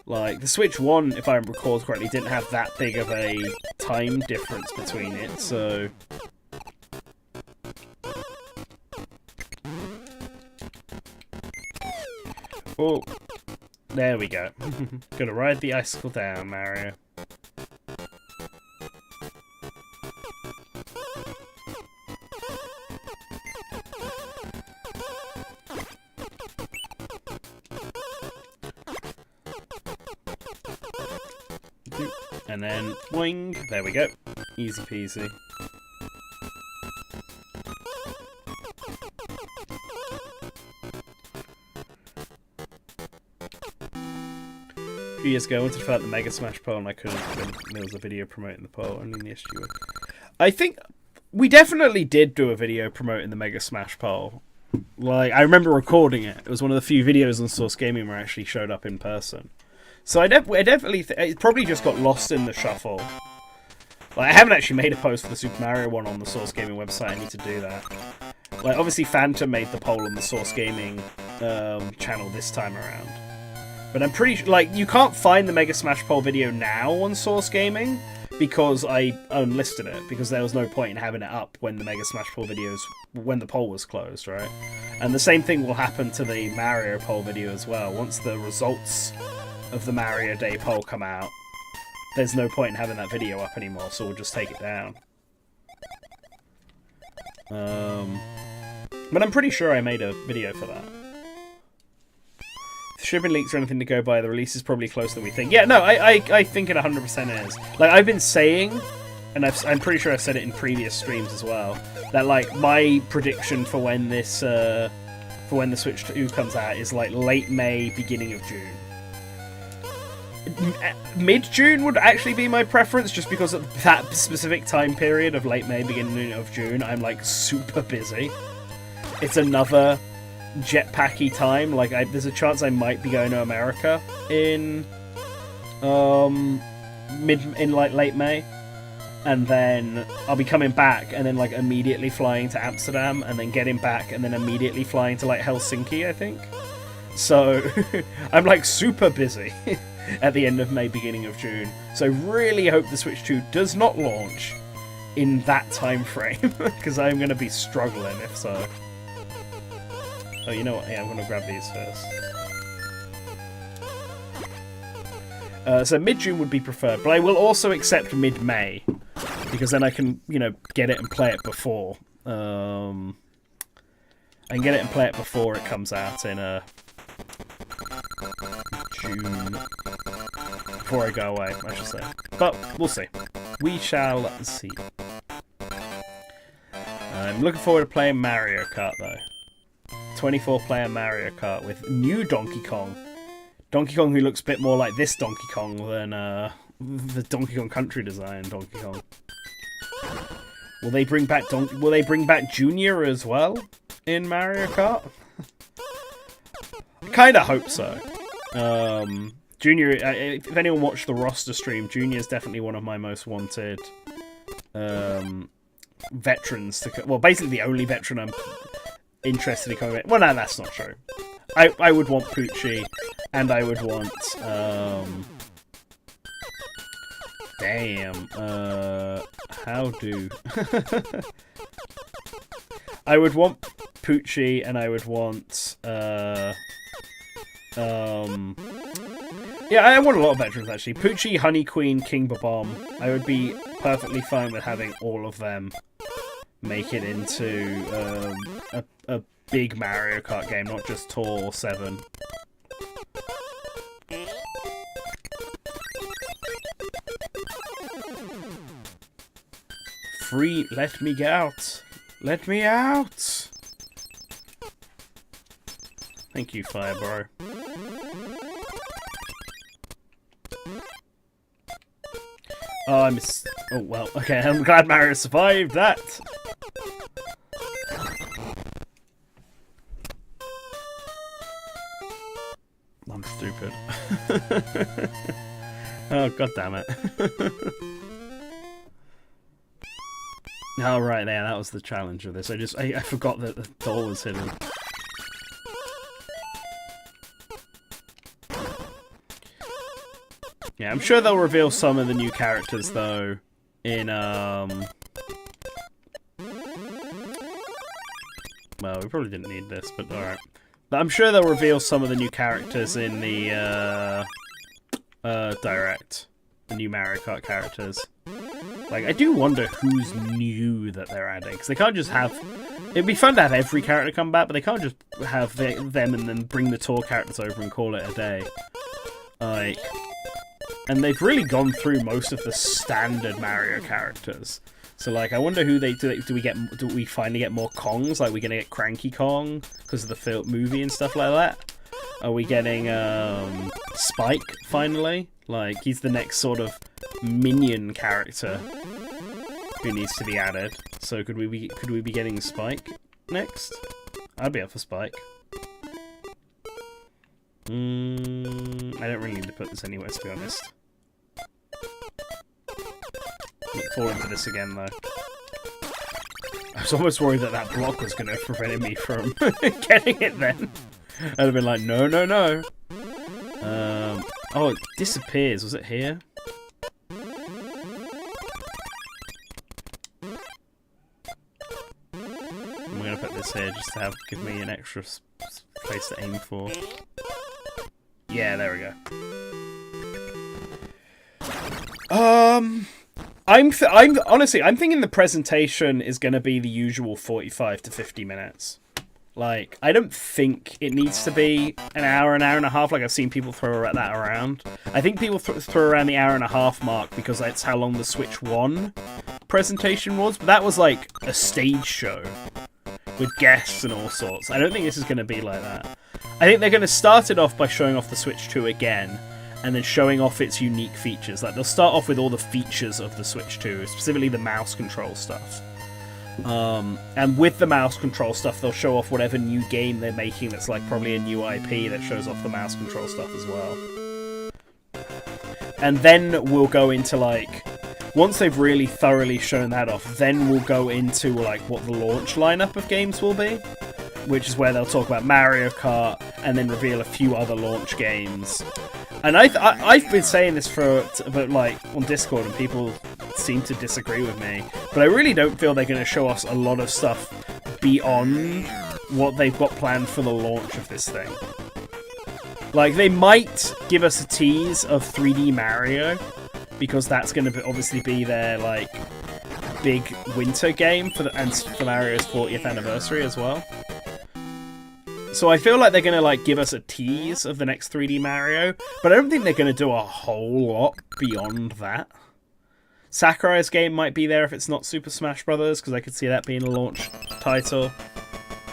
Like, the Switch 1, if I recall correctly, didn't have that big of a time difference between it, so... Oh, there we go. Gonna ride the icicle down, Mario. And then, boing, there we go. Easy peasy. A few years ago, I wanted to fill out the Mega Smash poll and I couldn't, there was a video promoting the poll, only in the issue. I think we definitely did do a video promoting the Mega Smash poll. Like, I remember recording it. It was one of the few videos on Source Gaming where I actually showed up in person. So I definitely it probably just got lost in the shuffle. Like, I haven't actually made a post for the Super Mario one on the Source Gaming website. I need to do that. Like, obviously Phantom made the poll on the Source Gaming channel this time around. But I'm pretty sure, like, you can't find the Mega Smash poll video now on Source Gaming because I unlisted it, because there was no point in having it up when the Mega Smash poll videos, when the poll was closed, right? And the same thing will happen to the Mario poll video as well. Once the results of the Mario Day poll come out, there's no point in having that video up anymore, so we'll just take it down. But I'm pretty sure I made a video for that. If shipping leaks or anything to go by, the release is probably closer than we think. Yeah, no, I think it 100% is. Like, I've been saying, and I'm pretty sure I've said it in previous streams as well, that, like, my prediction for when this, for when the Switch 2 comes out is, like, late May, beginning of June. Mid-June would actually be my preference, just because at that specific time period of late May, beginning of June, I'm, like, super busy. It's another jetpacky time. Like, there's a chance I might be going to America in late May, and then I'll be coming back, and then, like, immediately flying to Amsterdam, and then getting back, and then immediately flying to, like, Helsinki, I think. So, I'm, like, super busy at the end of May, beginning of June. So I really hope the Switch 2 does not launch in that time frame, because I'm going to be struggling if so. Oh, you know what? Yeah, I'm going to grab these first. So mid-June would be preferred, but I will also accept mid-May, because then I can, you know, get it and play it before. I can get it and play it before it comes out in June. Before I go away, I should say. But we'll see. We shall see. I'm looking forward to playing Mario Kart, though. 24-player Mario Kart with new Donkey Kong. Donkey Kong who looks a bit more like this Donkey Kong than the Donkey Kong Country design Donkey Kong. Will they bring back Junior as well in Mario Kart? I kind of hope so. Junior, if anyone watched the roster stream, Junior is definitely one of my most wanted veterans to well, basically the only veteran I'm interested in coming in. Well, no, that's not true. I would want Poochie, and I would want how do I would want Poochie, and I would want yeah, I want a lot of veterans actually. Poochie, Honey Queen, King Babom. I would be perfectly fine with having all of them make it into a big Mario Kart game, not just Tour 7. Free, let me get out. Let me out. Thank you, Firebro. Oh, I missed. Oh, well, okay, I'm glad Mario survived that. I'm stupid. Oh, god damn it. Oh, right there, that was the challenge of this. I forgot that the door was hidden. Yeah, I'm sure they'll reveal some of the new characters, though, in, well, we probably didn't need this, but alright. But I'm sure they'll reveal some of the new characters in the, Direct. The new Mario Kart characters. Like, I do wonder who's new that they're adding, because they can't just have... It'd be fun to have every character come back, but they can't just have them and then bring the tour characters over and call it a day. Like... And they've really gone through most of the standard Mario characters. So, like, I wonder who they do. Do we finally get more Kongs? Like, we're gonna get Cranky Kong because of the film movie and stuff like that. Are we getting Spike finally? Like, he's the next sort of minion character who needs to be added. So, could we be getting Spike next? I'd be up for Spike. I don't really need to put this anywhere, to be honest. Look forward to this again, though. I was almost worried that that block was going to have prevented me from getting it then. I'd have been like, no, no, no. Oh, it disappears. Was it here? I'm going to put this here just to give me an extra place to aim for. Yeah, there we go. Honestly, I'm thinking the presentation is going to be the usual 45 to 50 minutes. Like, I don't think it needs to be an hour and a half, like I've seen people throw that around. I think people throw around the hour and a half mark because that's how long the Switch 1 presentation was, but that was like a stage show with guests and all sorts. I don't think this is going to be like that. I think they're going to start it off by showing off the Switch 2 again, and then showing off its unique features. Like, they'll start off with all the features of the Switch 2, specifically the mouse control stuff. And with the mouse control stuff, they'll show off whatever new game they're making that's like probably a new IP that shows off the mouse control stuff as well. And then we'll go into, like, once they've really thoroughly shown that off, then we'll go into, like, what the launch lineup of games will be, which is where they'll talk about Mario Kart and then reveal a few other launch games. And I've been saying this about, like, on Discord, and people seem to disagree with me, but I really don't feel they're going to show us a lot of stuff beyond what they've got planned for the launch of this thing. Like, they might give us a tease of 3D Mario, because that's going to obviously be their, like, big winter game for Mario's 40th anniversary as well. So I feel like they're going to, like, give us a tease of the next 3D Mario, but I don't think they're going to do a whole lot beyond that. Sakurai's game might be there if it's not Super Smash Bros., because I could see that being a launch title.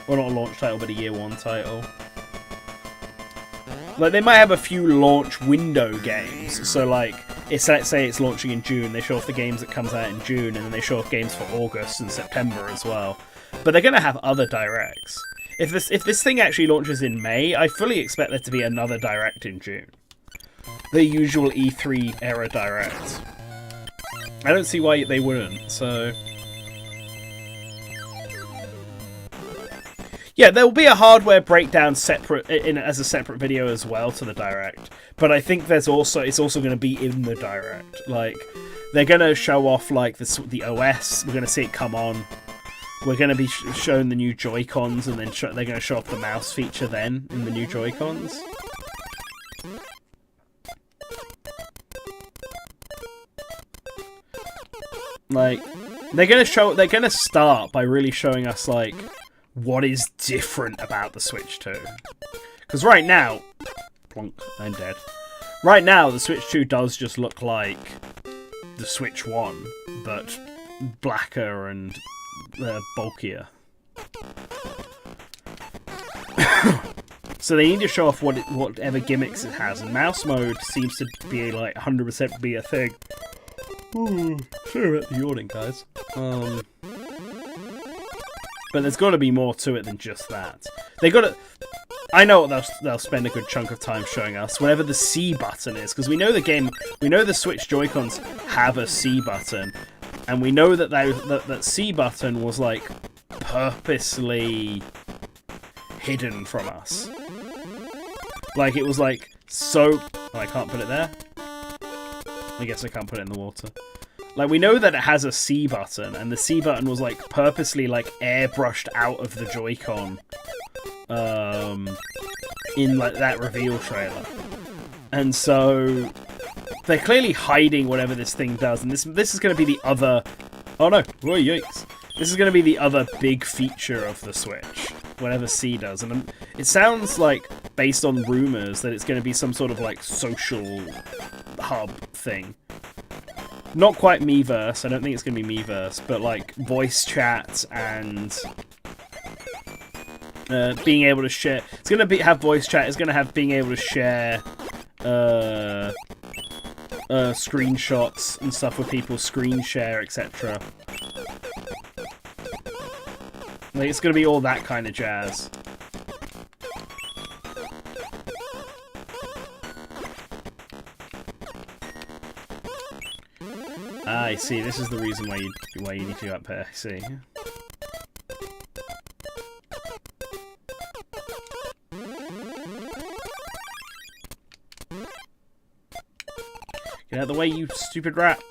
Well, not a launch title, but a Year 1 title. Like, they might have a few launch window games, so, like, let's say it's launching in June, they show off the games that comes out in June, and then they show off games for August and September as well. But they're going to have other directs. If this thing actually launches in May, I fully expect there to be another Direct in June. The usual E3 era Direct. I don't see why they wouldn't, so... Yeah, there will be a hardware breakdown separate as a separate video as well to the Direct, but I think it's also going to be in the Direct. Like, they're going to show off like the OS. We're going to see it come on. We're going to be shown the new Joy-Cons, and then they're going to show off the mouse feature then in the new Joy-Cons. Like, they're going to start by really showing us like what is different about the Switch 2. Because right now... Plonk, I'm dead. Right now, the Switch 2 does just look like the Switch 1, but blacker and bulkier. So they need to show off whatever gimmicks it has, and mouse mode seems to be like 100% be a thing. Ooh, sorry about the yawning, guys. But there's got to be more to it than just that. They got to. I know they'll spend a good chunk of time showing us whatever the C button is, because we know the Switch Joy-Cons have a C button, and we know that that C button was like purposely hidden from us. Like it was like so. Oh, I can't put it there. I guess I can't put it in the water. Like, we know that it has a C button, and the C button was, like, purposely, like, airbrushed out of the Joy-Con, in, like, that reveal trailer. And so, they're clearly hiding whatever this thing does, and this is going to be the other... Oh, no. Oh, yikes. This is going to be the other big feature of the Switch, whatever C does. And it sounds like, based on rumors, that it's going to be some sort of, like, social hub thing. Not quite Miiverse, I don't think it's going to be Miiverse, but like voice chat and being able to share. It's going to have voice chat, it's going to have being able to share screenshots and stuff with people, screen share, etc. Like, it's going to be all that kind of jazz. Ah, I see. This is the reason why you need to go up here. I see. Get out of the way, you stupid rat.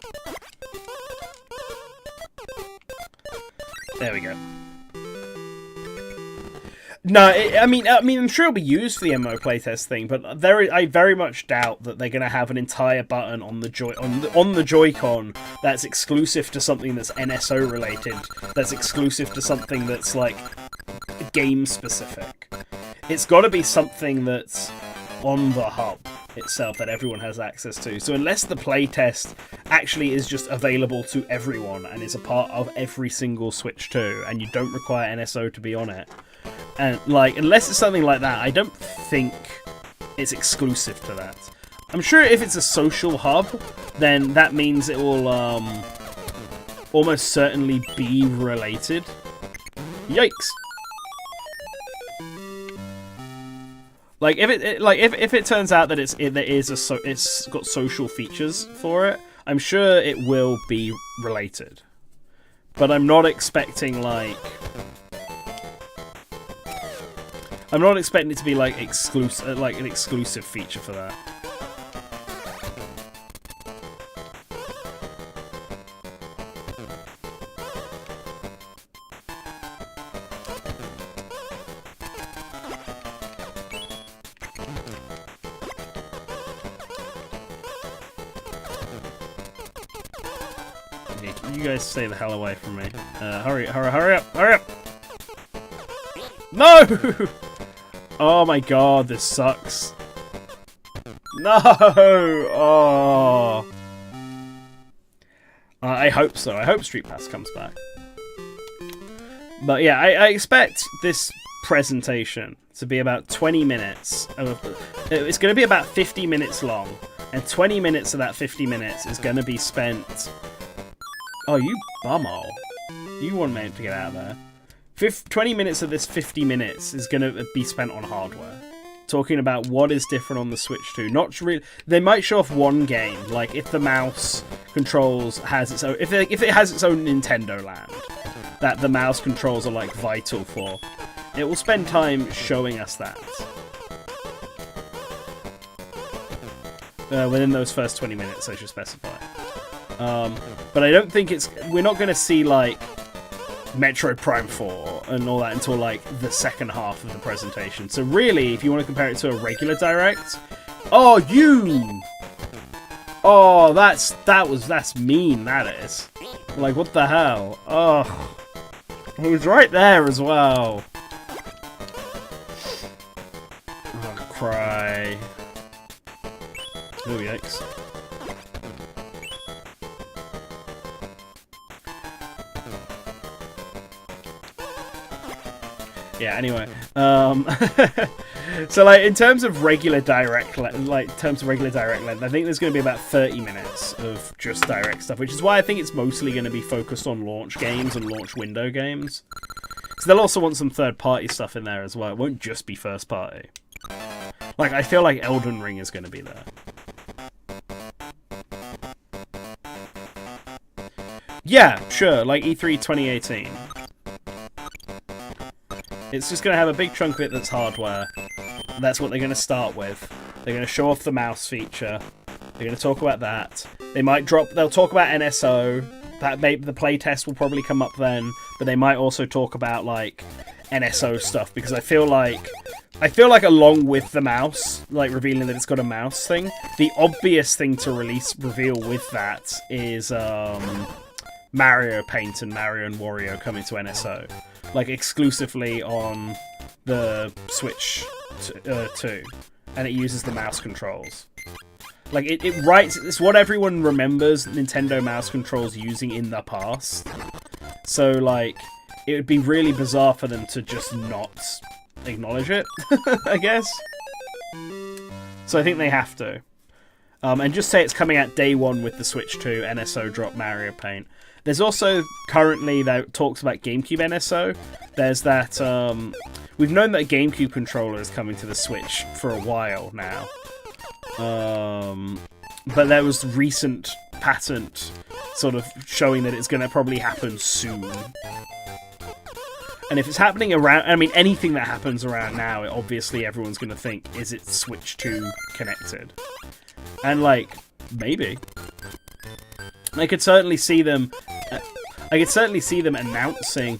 There we go. No, I mean, I'm sure it'll be used for the MMO playtest thing, but I very much doubt that they're going to have an entire button on the Joy-Con that's exclusive to something that's NSO related, that's exclusive to something that's like game specific. It's got to be something that's on the hub itself that everyone has access to. So unless the playtest actually is just available to everyone and is a part of every single Switch 2, and you don't require NSO to be on it. And, like, unless it's something like that, I don't think it's exclusive to that. I'm sure if it's a social hub, then that means it will, almost certainly be related. Yikes! Like, if it turns out that it's got social features for it, I'm sure it will be related. But I'm not expecting, like... I'm not expecting it to be like exclusive, like an exclusive feature for that. Okay, you guys stay the hell away from me. Hurry up! No! Oh my god, this sucks. No! Oh. I hope so. I hope Street Pass comes back. But yeah, I expect this presentation to be about 20 minutes. It's going to be about 50 minutes long. And 20 minutes of that 50 minutes is going to be spent... Oh, you bumhole. You want me to get out of there. 20 minutes of this 50 minutes is going to be spent on hardware. Talking about what is different on the Switch 2. Not really. They might show off one game, like if the mouse controls has its own, if it has its own Nintendo Land, that the mouse controls are like vital for. It will spend time showing us that within those first 20 minutes, I should specify. But I don't think we're not going to see like Metroid Prime 4 and all that until like the second half of the presentation. So really, if you want to compare it to a regular Direct, that's mean, that is. Like, what the hell? Oh, he was right there as well. Oh, cry. Oh, yikes. Yeah, anyway. So, like, in terms of regular Direct length, I think there's going to be about 30 minutes of just Direct stuff, which is why I think it's mostly going to be focused on launch games and launch window games. Because they'll also want some third-party stuff in there as well. It won't just be first-party. Like, I feel like Elden Ring is going to be there. Yeah, sure, like E3 2018. It's just going to have a big chunk of it that's hardware. That's what they're going to start with. They're going to show off the mouse feature. They're going to talk about that. They'll talk about NSO. The playtest will probably come up then, but they might also talk about like NSO stuff, because I feel like along with the mouse, like revealing that it's got a mouse thing, the obvious thing to reveal with that is Mario Paint and Mario and Wario coming to NSO. Like, exclusively on the Switch 2. And it uses the mouse controls. Like, it's what everyone remembers Nintendo mouse controls using in the past. So, like, it would be really bizarre for them to just not acknowledge it, I guess. So I think they have to. And just say it's coming out day one with the Switch 2, NSO drop Mario Paint. There's also currently that talks about GameCube NSO. There's that we've known that a GameCube controller is coming to the Switch for a while now. But there was recent patent sort of showing that it's going to probably happen soon. And if it's happening around, I mean, anything that happens around now, obviously everyone's going to think, is it Switch 2 connected? And like, maybe. I could certainly see them announcing.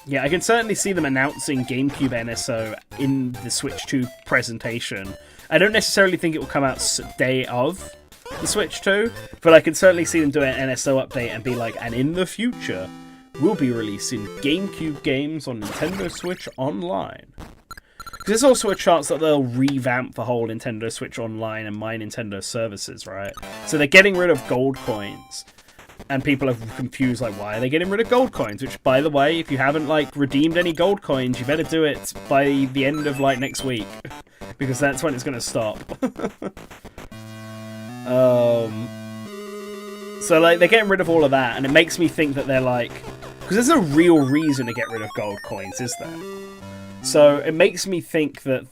Yeah, I can certainly see them announcing GameCube NSO in the Switch 2 presentation. I don't necessarily think it will come out day of the Switch 2, but I can certainly see them doing an NSO update and be like, and in the future, we'll be releasing GameCube games on Nintendo Switch Online. Because there's also a chance that they'll revamp the whole Nintendo Switch Online and My Nintendo services, right? So they're getting rid of gold coins. And people are confused, like, why are they getting rid of gold coins? Which, by the way, if you haven't, like, redeemed any gold coins, you better do it by the end of, like, next week. Because that's when it's going to stop. So, like, they're getting rid of all of that, and it makes me think that they're, like... Because there's no real reason to get rid of gold coins, is there? So it makes me think that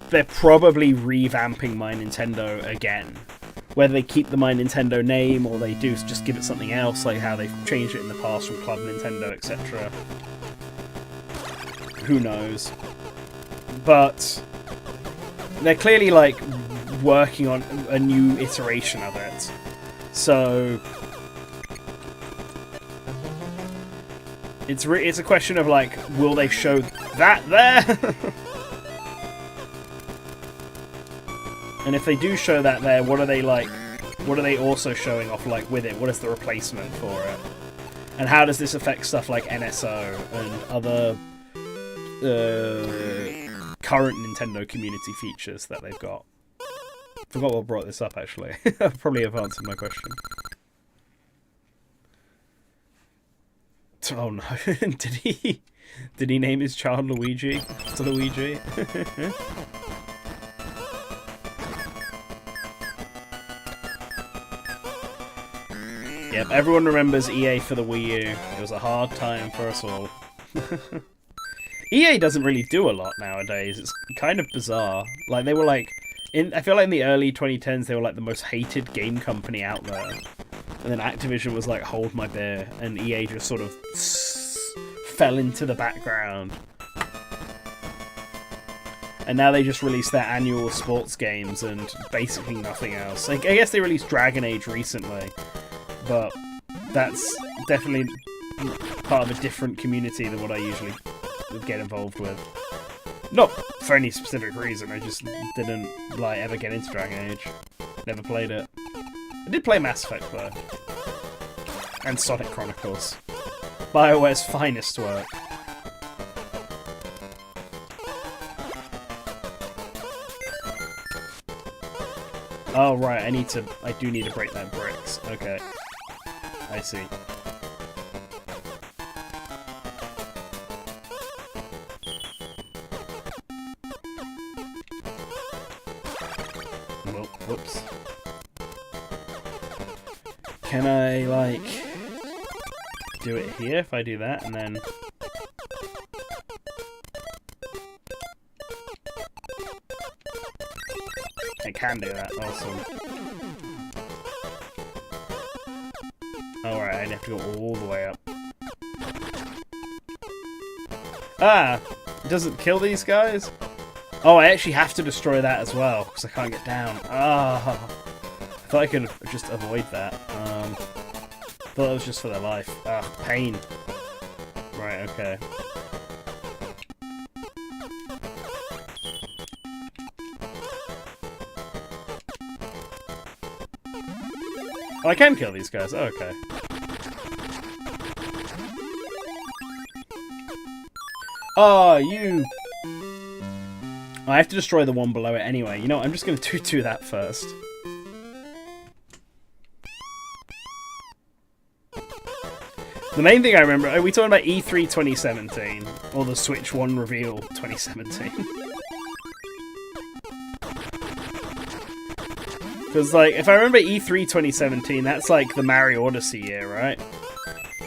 they're probably revamping My Nintendo again. Whether they keep the My Nintendo name or they do just give it something else, like how they've changed it in the past from Club Nintendo, etc. Who knows? But they're clearly like working on a new iteration of it. So it's a question of like, will they show that there? And if they do show that there, what are they like? What are they also showing off like with it? What is the replacement for it? And how does this affect stuff like NSO and other current Nintendo community features that they've got? Forgot what brought this up actually. I probably have answered my question. Oh no! Did he name his child Luigi? To Luigi? Yep, everyone remembers EA for the Wii U. It was a hard time for us all. EA doesn't really do a lot nowadays. It's kind of bizarre. Like, they were like... I feel like in the early 2010s, they were like the most hated game company out there. And then Activision was like, hold my beer. And EA just sort of fell into the background. And now they just released their annual sports games and basically nothing else. Like, I guess they released Dragon Age recently. But that's definitely part of a different community than what I usually would get involved with. Not for any specific reason, I just didn't like ever get into Dragon Age. Never played it. I did play Mass Effect though. And Sonic Chronicles. BioWare's finest work. Oh right, I do need to break that bricks. Okay. I see. Well, whoops. Can I, like, do it here if I do that, and then... I can do that, awesome. Alright, I'd have to go all the way up. Ah! It doesn't kill these guys? Oh, I actually have to destroy that as well, because I can't get down. Ah! I thought I could just avoid that. Thought it was just for their life. Ah, pain. Right, okay. Oh, I can kill these guys. Oh, okay. Oh, you... I have to destroy the one below it anyway. You know what? I'm just going to do that first. The main thing I remember... Are we talking about E3 2017? Or the Switch 1 reveal 2017? Because, like, if I remember E3 2017, that's, like, the Mario Odyssey year, right?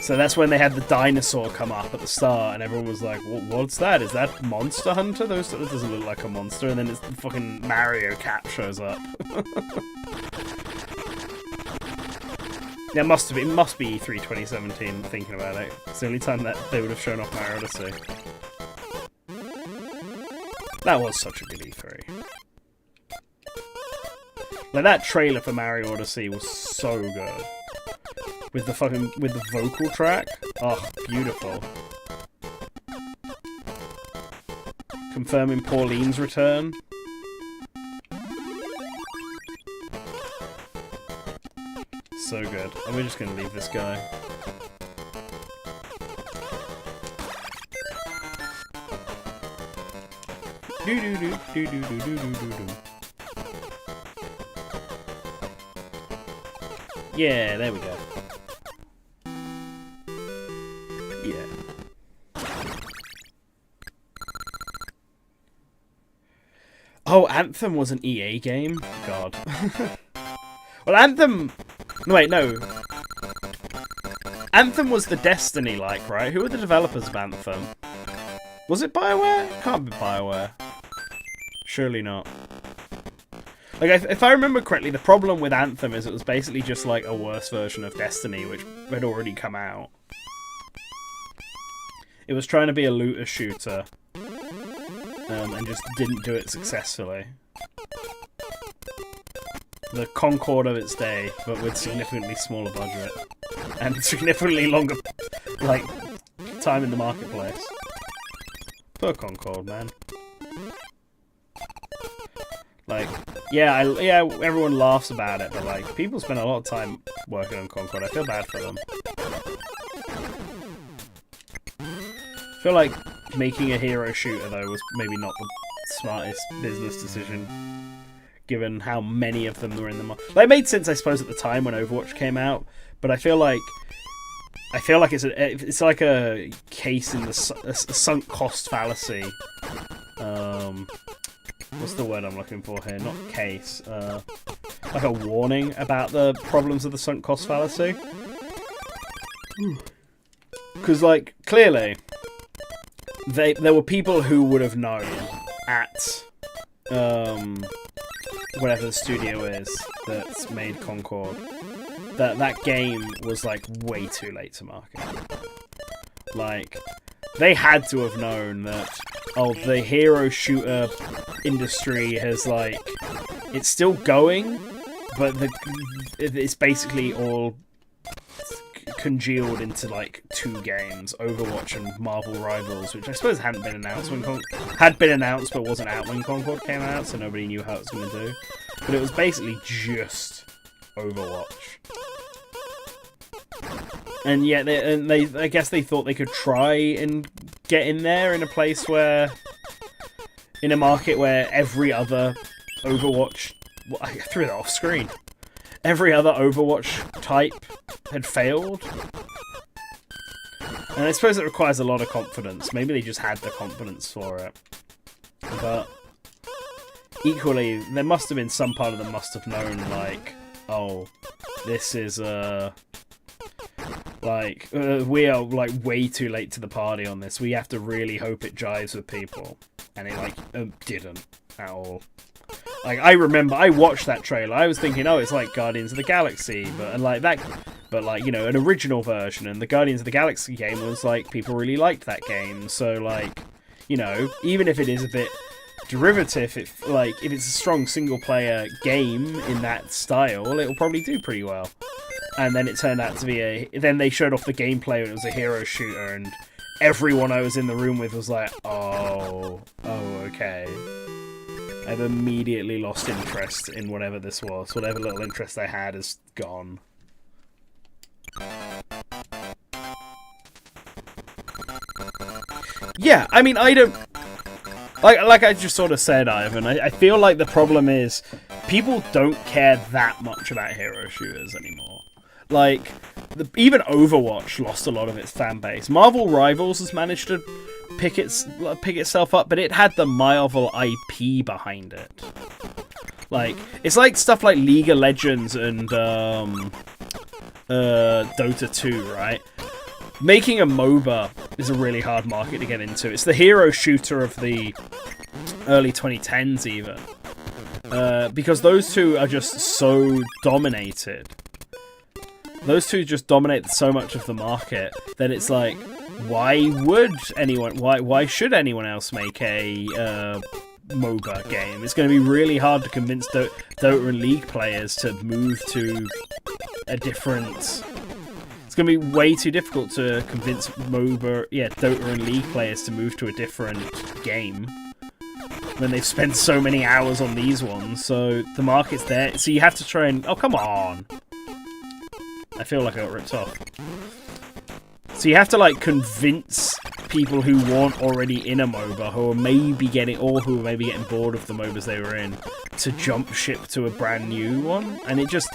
So that's when they had the dinosaur come up at the start, and everyone was like, what's that? Is that Monster Hunter? That doesn't look like a monster. And then it's the fucking Mario cap shows up. Yeah, it must be E3 2017, thinking about it. It's the only time that they would have shown off Mario Odyssey. That was such a good E3. Like, that trailer for Mario Odyssey was so good. With the vocal track. Oh, beautiful. Confirming Pauline's return. So good. And we're just gonna leave this guy. Do do do do do do do do do. Yeah, there we go. Yeah. Oh, Anthem was an EA game? God. Well, Anthem... No, wait, no. Anthem was the Destiny-like, right? Who were the developers of Anthem? Was it BioWare? Can't be BioWare. Surely not. Like, if I remember correctly, the problem with Anthem is it was basically just like a worse version of Destiny, which had already come out. It was trying to be a looter shooter, and just didn't do it successfully. The Concord of its day, but with significantly smaller budget. And significantly longer, like, time in the marketplace. Poor Concord, man. Like, yeah, everyone laughs about it, but, like, people spend a lot of time working on Concord. I feel bad for them. I feel like making a hero shooter, though, was maybe not the smartest business decision, given how many of them were in the market. Like, it made sense, I suppose, at the time when Overwatch came out, but I feel like it's like a case in the a sunk cost fallacy. What's the word I'm looking for here? Not case. Like a warning about the problems of the sunk cost fallacy. Because, like, clearly, there were people who would have known at whatever the studio is that's made Concord, that game was, like, way too late to market. Like, they had to have known that, oh, the hero shooter industry has, like, it's still going, but it's basically all congealed into, like, 2 games, Overwatch and Marvel Rivals, which I suppose hadn't been announced had been announced but wasn't out when Concord came out, so nobody knew how it was going to do. But it was basically just Overwatch. And yet, I guess they thought they could try and get in there in a place where, in a market where every other Overwatch, well, I threw that off screen. Every other Overwatch type had failed. And I suppose it requires a lot of confidence. Maybe they just had the confidence for it. But equally, there must have been some part of them must have known, like, oh, this is, we are, like, way too late to the party on this. We have to really hope it jives with people. And it, like, didn't at all. Like, I remember, I watched that trailer, I was thinking, oh, it's like Guardians of the Galaxy, but like, you know, an original version, and the Guardians of the Galaxy game was, like, people really liked that game, so, like, you know, even if it is a bit derivative, if it's a strong single-player game in that style, it'll probably do pretty well. And then it turned out to be then they showed off the gameplay, and it was a hero shooter, and everyone I was in the room with was like, oh, okay. I've immediately lost interest in whatever this was. Whatever little interest I had is gone. Yeah, I mean, I don't... Like I just sort of said, Ivan, I feel like the problem is people don't care that much about hero shooters anymore. Like, even Overwatch lost a lot of its fan base. Marvel Rivals has managed to pick itself up, but it had the Marvel IP behind it. Like, it's like stuff like League of Legends and Dota 2, right? Making a MOBA is a really hard market to get into. It's the hero shooter of the early 2010s, even. Because those two are just so dominated. Those two just dominate so much of the market that it's like, why should anyone else make a MOBA game? It's going to be really hard to convince Dota and League players to move to a different... It's going to be way too difficult to convince Dota and League players to move to a different game when they've spent so many hours on these ones. So the market's there. So you have to try and... Oh, come on! I feel like I got ripped off. So you have to, like, convince people who weren't already in a MOBA, who are maybe getting bored of the MOBAs they were in, to jump ship to a brand new one. And it just...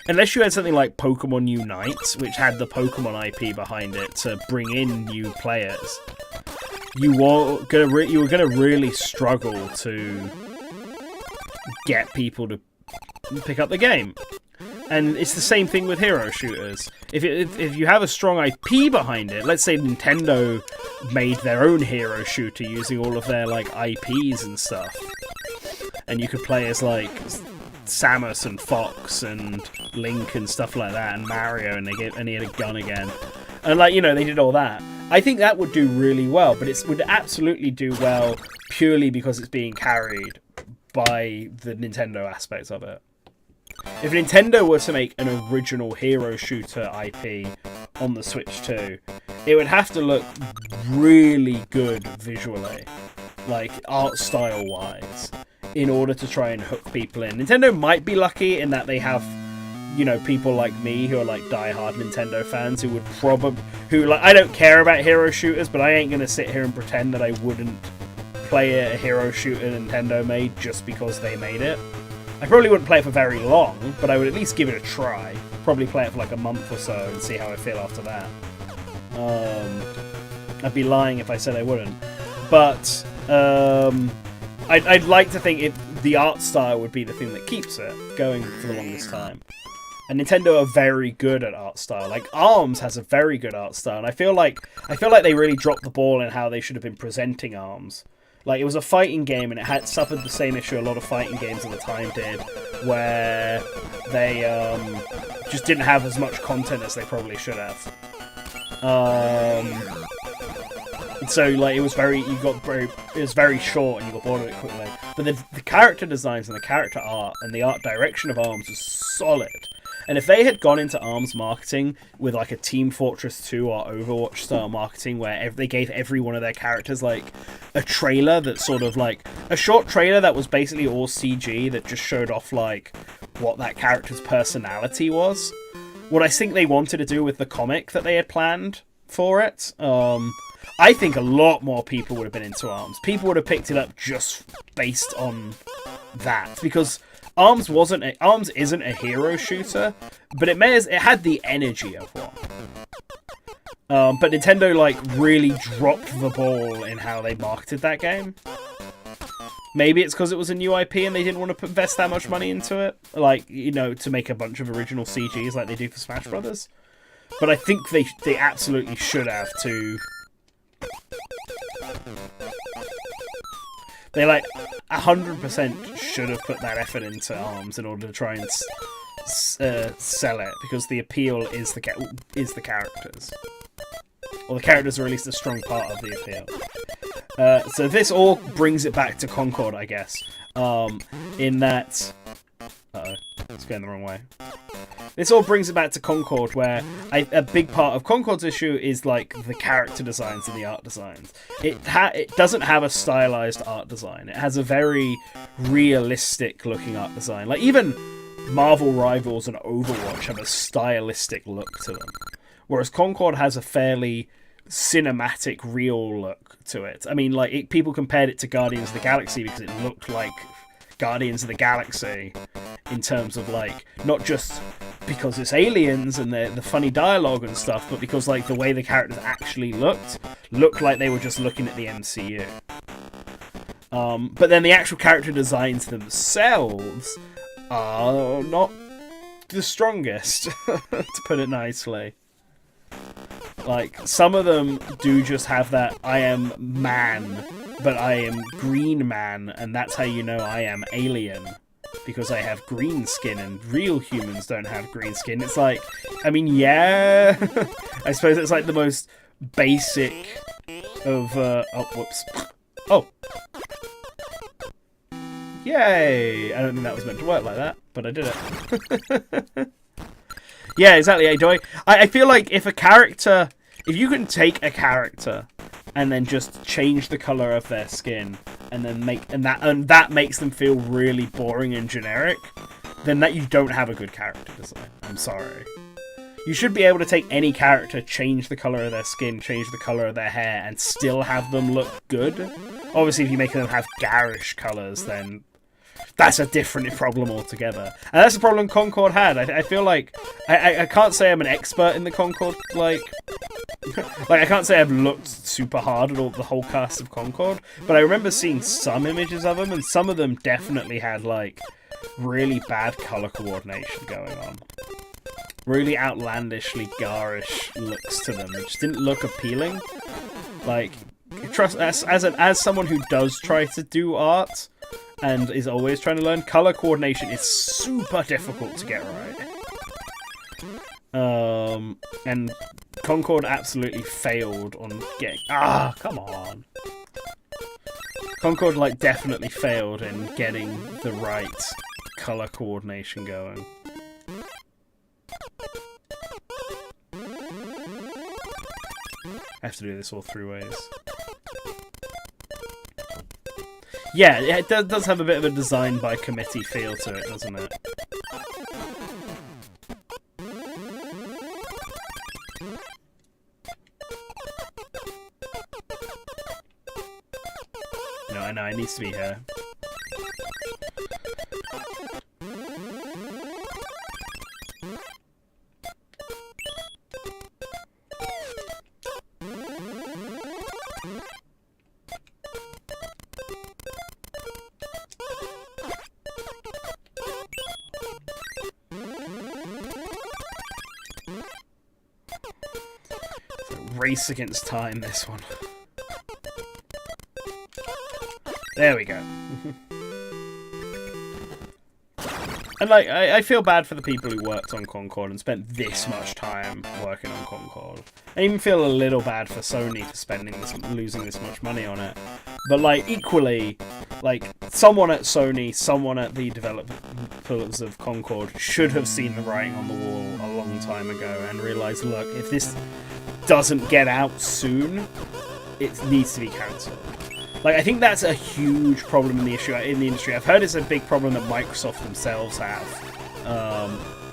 Unless you had something like Pokemon Unite, which had the Pokemon IP behind it to bring in new players, you were gonna really struggle to get people to pick up the game. And it's the same thing with hero shooters. If you have a strong IP behind it, let's say Nintendo made their own hero shooter using all of their, like, IPs and stuff, and you could play as, like, Samus and Fox and Link and stuff like that, and Mario, and he had a gun again, and, like, you know, they did all that. I think that would do really well, but it would absolutely do well purely because it's being carried by the Nintendo aspect of it. If Nintendo were to make an original hero shooter IP on the Switch 2, it would have to look really good visually, like art style wise, in order to try and hook people in. Nintendo might be lucky in that they have, you know, people like me who are like diehard Nintendo fans who I don't care about hero shooters, but I ain't gonna sit here and pretend that I wouldn't play a hero shooter Nintendo made just because they made it. I probably wouldn't play it for very long, but I would at least give it a try. Probably play it for like a month or so and see how I feel after that. I'd be lying if I said I wouldn't. But I'd like to think the art style would be the thing that keeps it going for the longest time. And Nintendo are very good at art style. Like ARMS has a very good art style, and I feel like they really dropped the ball in how they should have been presenting ARMS. Like, it was a fighting game, and it had suffered the same issue a lot of fighting games at the time did, where they just didn't have as much content as they probably should have. So like it was very short, and you got bored of it quickly. But the character designs and the character art and the art direction of ARMS was solid. And if they had gone into ARMS marketing with like a Team Fortress 2 or Overwatch style marketing, where they gave every one of their characters like a trailer that sort of like a short trailer that was basically all CG that just showed off like what that character's personality was, what I think they wanted to do with the comic that they had planned for it, I think a lot more people would have been into ARMS. People would have picked it up just based on that, because ARMS isn't a hero shooter, but it had the energy of one. But Nintendo like really dropped the ball in how they marketed that game. Maybe it's because it was a new IP and they didn't want to invest that much money into it, like, you know, to make a bunch of original CGs like they do for Smash Brothers. But I think they absolutely should have to. They like 100% should have put that effort into ARMS in order to try and sell it, because the appeal is the characters, or the characters are at least a strong part of the appeal. So this all brings it back to Concord, I guess. In that, it's going the wrong way. This all brings it back to Concord, where a big part of Concord's issue is like the character designs and the art designs. It doesn't have a stylized art design. It has a very realistic looking art design. Like even Marvel Rivals and Overwatch have a stylistic look to them, whereas Concord has a fairly cinematic, real look to it. I mean, like people compared it to Guardians of the Galaxy because it looked like Guardians of the Galaxy in terms of like not just because it's aliens and the funny dialogue and stuff, but because like the way the characters actually looked like they were just looking at the MCU. But then the actual character designs themselves are not the strongest, to put it nicely. Like, some of them do just have that I am man, but I am green man, and that's how you know I am alien. Because I have green skin, and real humans don't have green skin. It's like, I mean, yeah. I suppose it's like the most basic of, oh, whoops. Oh. Yay! I don't think that was meant to work like that, but I did it. Yeah, exactly. I feel like if you can take a character and then just change the color of their skin, and then that makes them feel really boring and generic, then that you don't have a good character design. I'm sorry. You should be able to take any character, change the color of their skin, change the color of their hair, and still have them look good. Obviously, if you make them have garish colors, then that's a different problem altogether. And that's the problem Concord had. I feel like I can't say I'm an expert in the Concord, like I can't say I've looked super hard at the whole cast of Concord, but I remember seeing some images of them, and some of them definitely had like really bad color coordination going on. Really outlandishly garish looks to them. It just didn't look appealing. Like, as someone who does try to do art and is always trying to learn, color coordination is super difficult to get right. And Concord absolutely failed on getting... come on. Concord, like, definitely failed in getting the right color coordination going. I have to do this all 3 ways. Yeah, it does have a bit of a design by committee feel to it, doesn't it? No, I know, it needs to be here. race against time, this one. There we go. And, like, I feel bad for the people who worked on Concord and spent this much time working on Concord. I even feel a little bad for Sony for losing this much money on it. But, like, equally, like, someone at Sony, someone at the developers of Concord should have seen the writing on the wall a long time ago and realised, look, if this doesn't get out soon, it needs to be cancelled. Like, I think that's a huge problem in the industry. I've heard it's a big problem that Microsoft themselves have.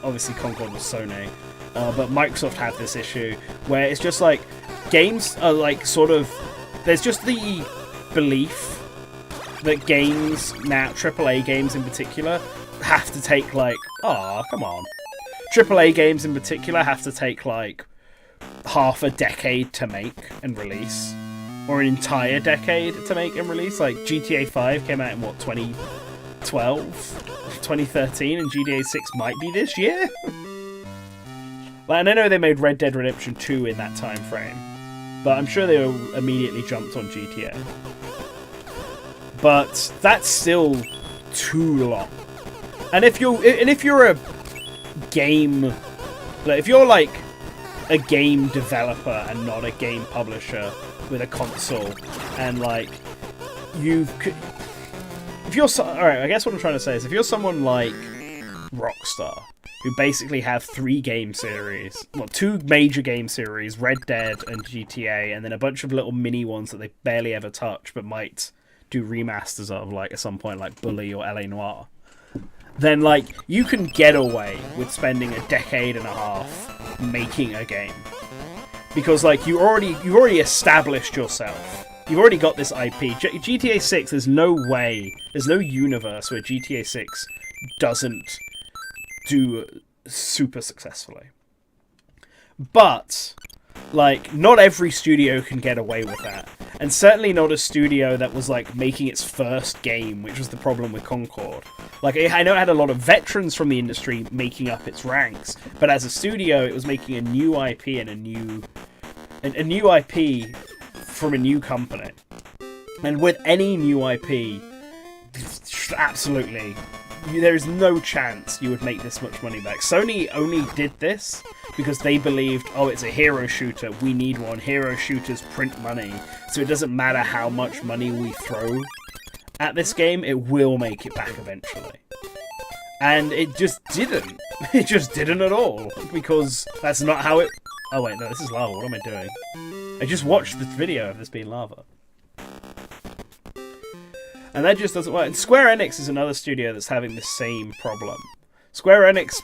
Obviously, Concord was Sony. But Microsoft have this issue where it's just like, games are like sort of... There's just the belief that games, now AAA games in particular, have to take like... Aw, come on. AAA games in particular have to take like half a decade to make and release. Or an entire decade to make and release. Like, GTA 5 came out in, what, 2012? 2013, and GTA 6 might be this year? Like, and I know they made Red Dead Redemption 2 in that time frame, but I'm sure they immediately jumped on GTA. But that's still too long. And if you're a game... Like, if you're, like, a game developer and not a game publisher with a console, and like if you're alright, I guess what I'm trying to say is if you're someone like Rockstar, who basically have 3 game series, well, 2 major game series, Red Dead and GTA, and then a bunch of little mini ones that they barely ever touch but might do remasters of, like at some point, like Bully or LA Noire, then like you can get away with spending a decade and a half making a game. Because, like, you've already established yourself. You've already got this IP. GTA 6, there's no way, there's no universe where GTA 6 doesn't do super successfully. But, like, not every studio can get away with that. And certainly not a studio that was, like, making its first game, which was the problem with Concord. Like, I know it had a lot of veterans from the industry making up its ranks, but as a studio, it was making a new IP and a new IP from a new company. And with any new IP, absolutely, there is no chance you would make this much money back. Sony only did this because they believed, oh, it's a hero shooter, we need one. Hero shooters print money, so it doesn't matter how much money we throw at this game, it will make it back eventually. And it just didn't. It just didn't at all, because that's not how it... Oh wait, no, this is lava. What am I doing? I just watched the video of this being lava. And that just doesn't work. And Square Enix is another studio that's having the same problem. Square Enix,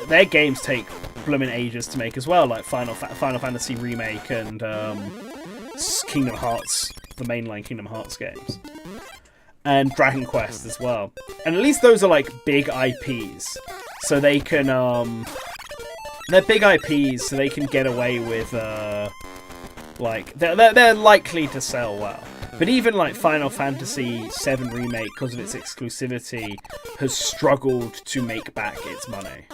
their games take blooming ages to make as well, like Final Fantasy Remake and Kingdom Hearts, the mainline Kingdom Hearts games. And Dragon Quest as well. And at least those are like big IPs. So they can, they're big IPs, so they can get away with, like, they're likely to sell well. But even like Final Fantasy VII Remake, because of its exclusivity, has struggled to make back its money.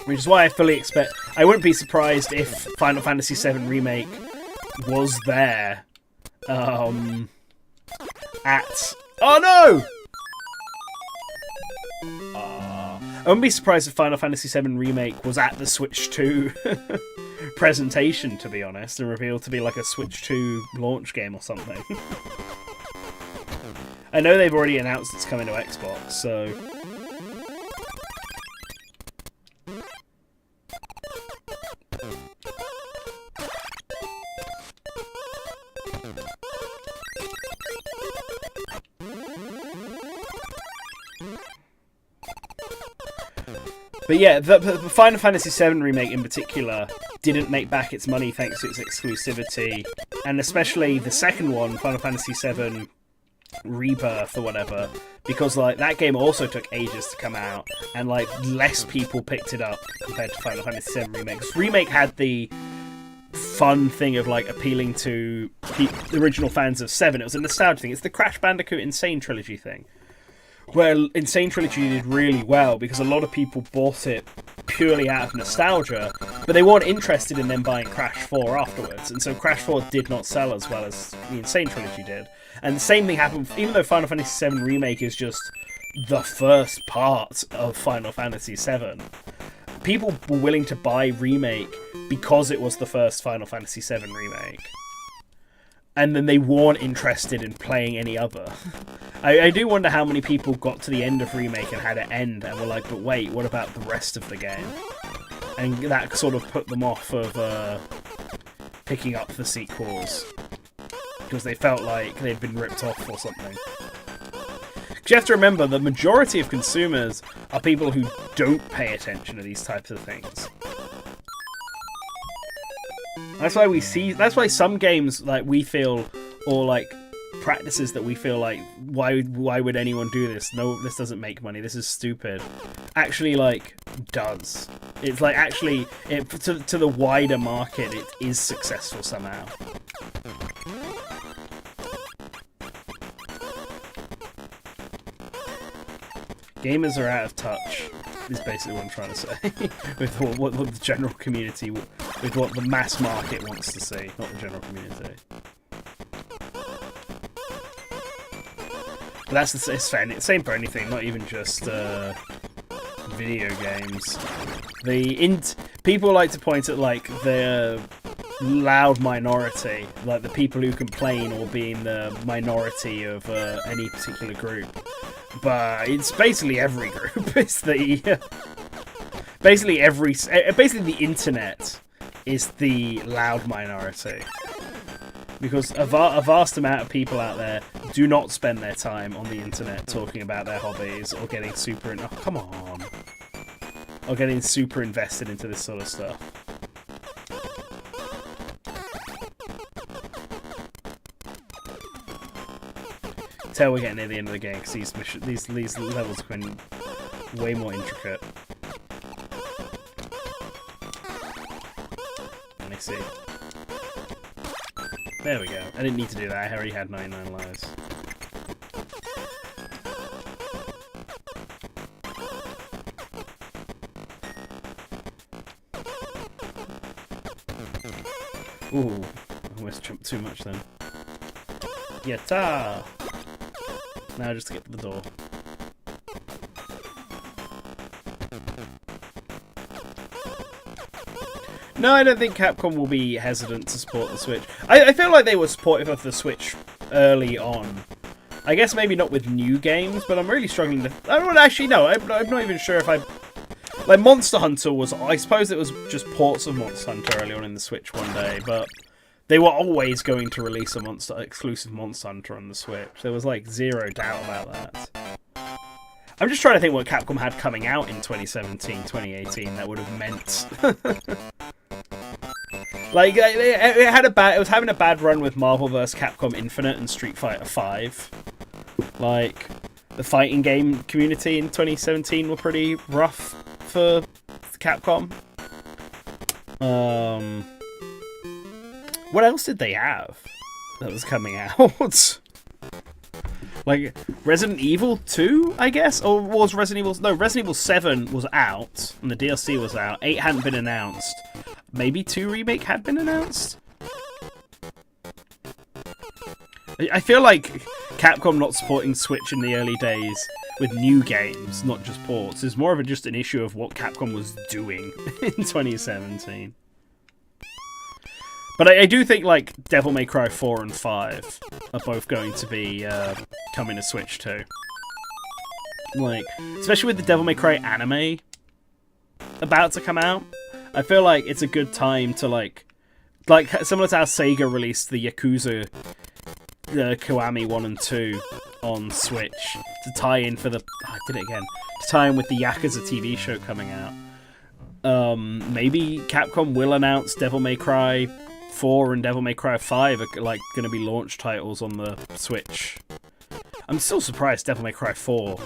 Which is why I fully expect... I wouldn't be surprised if Final Fantasy VII Remake was there, at... Oh no! I wouldn't be surprised if Final Fantasy VII Remake was at the Switch 2 presentation, to be honest, and revealed to be like a Switch 2 launch game or something. I know they've already announced it's coming to Xbox, so... But yeah, the Final Fantasy VII Remake in particular didn't make back its money thanks to its exclusivity, and especially the second one, Final Fantasy VII Rebirth or whatever, because like that game also took ages to come out, and like less people picked it up compared to Final Fantasy VII Remake. 'Cause Remake had the fun thing of like appealing to the original fans of 7. It was a nostalgia thing. It's the Crash Bandicoot Insane Trilogy thing. Where Insane Trilogy did really well because a lot of people bought it purely out of nostalgia, but they weren't interested in them buying Crash 4 afterwards, and so Crash 4 did not sell as well as the Insane Trilogy did. And the same thing happened, even though Final Fantasy VII Remake is just the first part of Final Fantasy VII. People were willing to buy Remake because it was the first Final Fantasy VII Remake. And then they weren't interested in playing any other. I do wonder how many people got to the end of Remake and had it end and were like, but wait, what about the rest of the game? And that sort of put them off of picking up the sequels. Because they felt like they'd been ripped off or something. Because you have to remember, the majority of consumers are people who don't pay attention to these types of things. That's why some games like we feel, or like practices that we feel like, why would anyone do this? No, this doesn't make money. This is stupid. Actually, like, does. It's like actually, to the wider market, it is successful somehow. Gamers are out of touch, is basically what I'm trying to say, with what the general community, with what the mass market wants to see, not the general community. But it's fair. It's same for anything, not even just video games. People like to point at like the loud minority, like the people who complain or being the minority of any particular group. But it's basically every group. It's basically the internet is the loud minority, because a vast amount of people out there do not spend their time on the internet talking about their hobbies or getting super or getting super invested into this sort of stuff. Tell we're getting near the end of the game because these levels have been way more intricate. Let me see. There we go. I didn't need to do that. I already had 99 lives. Ooh, I almost jumped too much then. Yatta! Now just to get to the door. No, I don't think Capcom will be hesitant to support the Switch. I feel like they were supportive of the Switch early on. I guess maybe not with new games, but I'm really struggling to... I don't actually know. I'm not even sure if I... Like, Monster Hunter was... I suppose it was just ports of Monster Hunter early on in the Switch one day, but... They were always going to release a exclusive Monster Hunter on the Switch. There was, like, zero doubt about that. I'm just trying to think what Capcom had coming out in 2017, 2018 that would have meant... Like, it was having a bad run with Marvel vs. Capcom Infinite and Street Fighter V. Like, the fighting game community in 2017 were pretty rough for Capcom. What else did they have that was coming out? Like, Resident Evil 2, I guess? Or was Resident Evil... No, Resident Evil 7 was out, and the DLC was out. 8 hadn't been announced. Maybe 2 Remake had been announced? I feel like Capcom not supporting Switch in the early days with new games, not just ports, is more of just an issue of what Capcom was doing in 2017. But I do think, like, Devil May Cry 4 and 5 are both going to be coming to Switch too. Like, especially with the Devil May Cry anime about to come out, I feel like it's a good time to, like similar to how Sega released the Yakuza Kiwami 1 and 2 on Switch to tie in for the... Oh, I did it again. To tie in with the Yakuza TV show coming out. Maybe Capcom will announce Devil May Cry 4 and Devil May Cry 5 are like going to be launch titles on the Switch. I'm still surprised Devil May Cry 4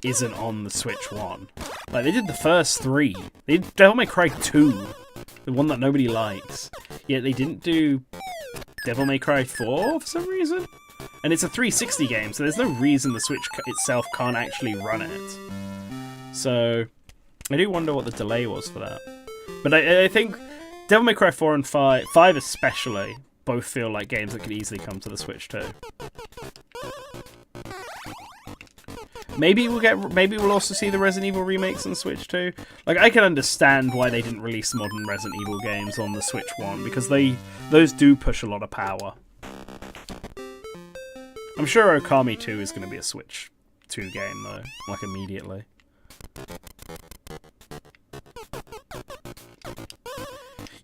isn't on the Switch 1. Like, they did the first 3. They did Devil May Cry 2, the one that nobody likes. Yet they didn't do Devil May Cry 4 for some reason. And it's a 360 game, so there's no reason the Switch itself can't actually run it. So, I do wonder what the delay was for that. But I think Devil May Cry 4 and 5 especially, both feel like games that could easily come to the Switch too. Maybe we'll also see the Resident Evil remakes on Switch too. Like, I can understand why they didn't release modern Resident Evil games on the Switch one, because those do push a lot of power. I'm sure Okami 2 is going to be a Switch 2 game though, like immediately.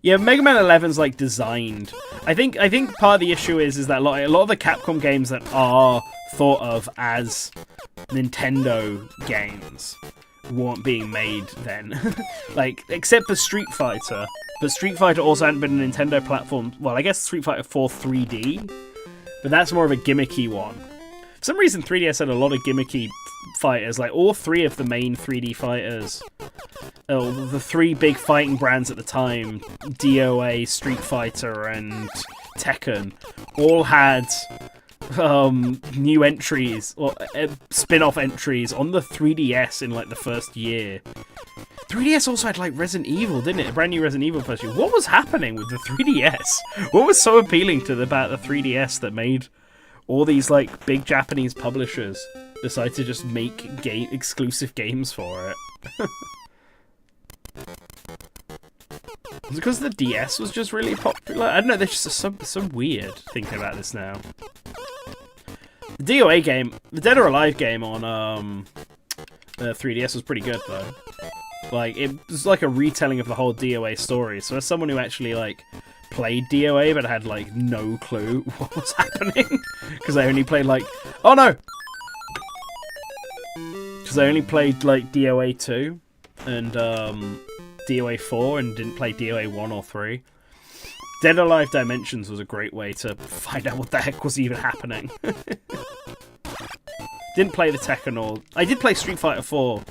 Yeah, Mega Man 11's like designed. I think part of the issue is that a lot of the Capcom games that are thought of as Nintendo games weren't being made then. Like, except for Street Fighter. But Street Fighter also hadn't been a Nintendo platform. Well, I guess Street Fighter 4 3D, but that's more of a gimmicky one. For some reason, 3DS had a lot of gimmicky fighters. Like, all three of the main 3D fighters, the three big fighting brands at the time, DOA, Street Fighter, and Tekken, all had new entries, or spin-off entries on the 3DS in, like, the first year. 3DS also had, like, Resident Evil, didn't it? A brand new Resident Evil first year. What was happening with the 3DS? What was so appealing about the 3DS that made all these, like, big Japanese publishers decide to just make exclusive games for it? Was it because the DS was just really popular? I don't know, there's just so weird thinking about this now. The DOA game, the Dead or Alive game on the 3DS was pretty good though. Like, it was like a retelling of the whole DOA story. So as someone who actually, like, played DOA but had, like, no clue what was happening, because I only played, like... Oh no! Because I only played, like, DOA 2 and DOA 4 and didn't play DOA 1 or 3. Dead or Alive Dimensions was a great way to find out what the heck was even happening. Didn't play the Tekken or... I did play Street Fighter 4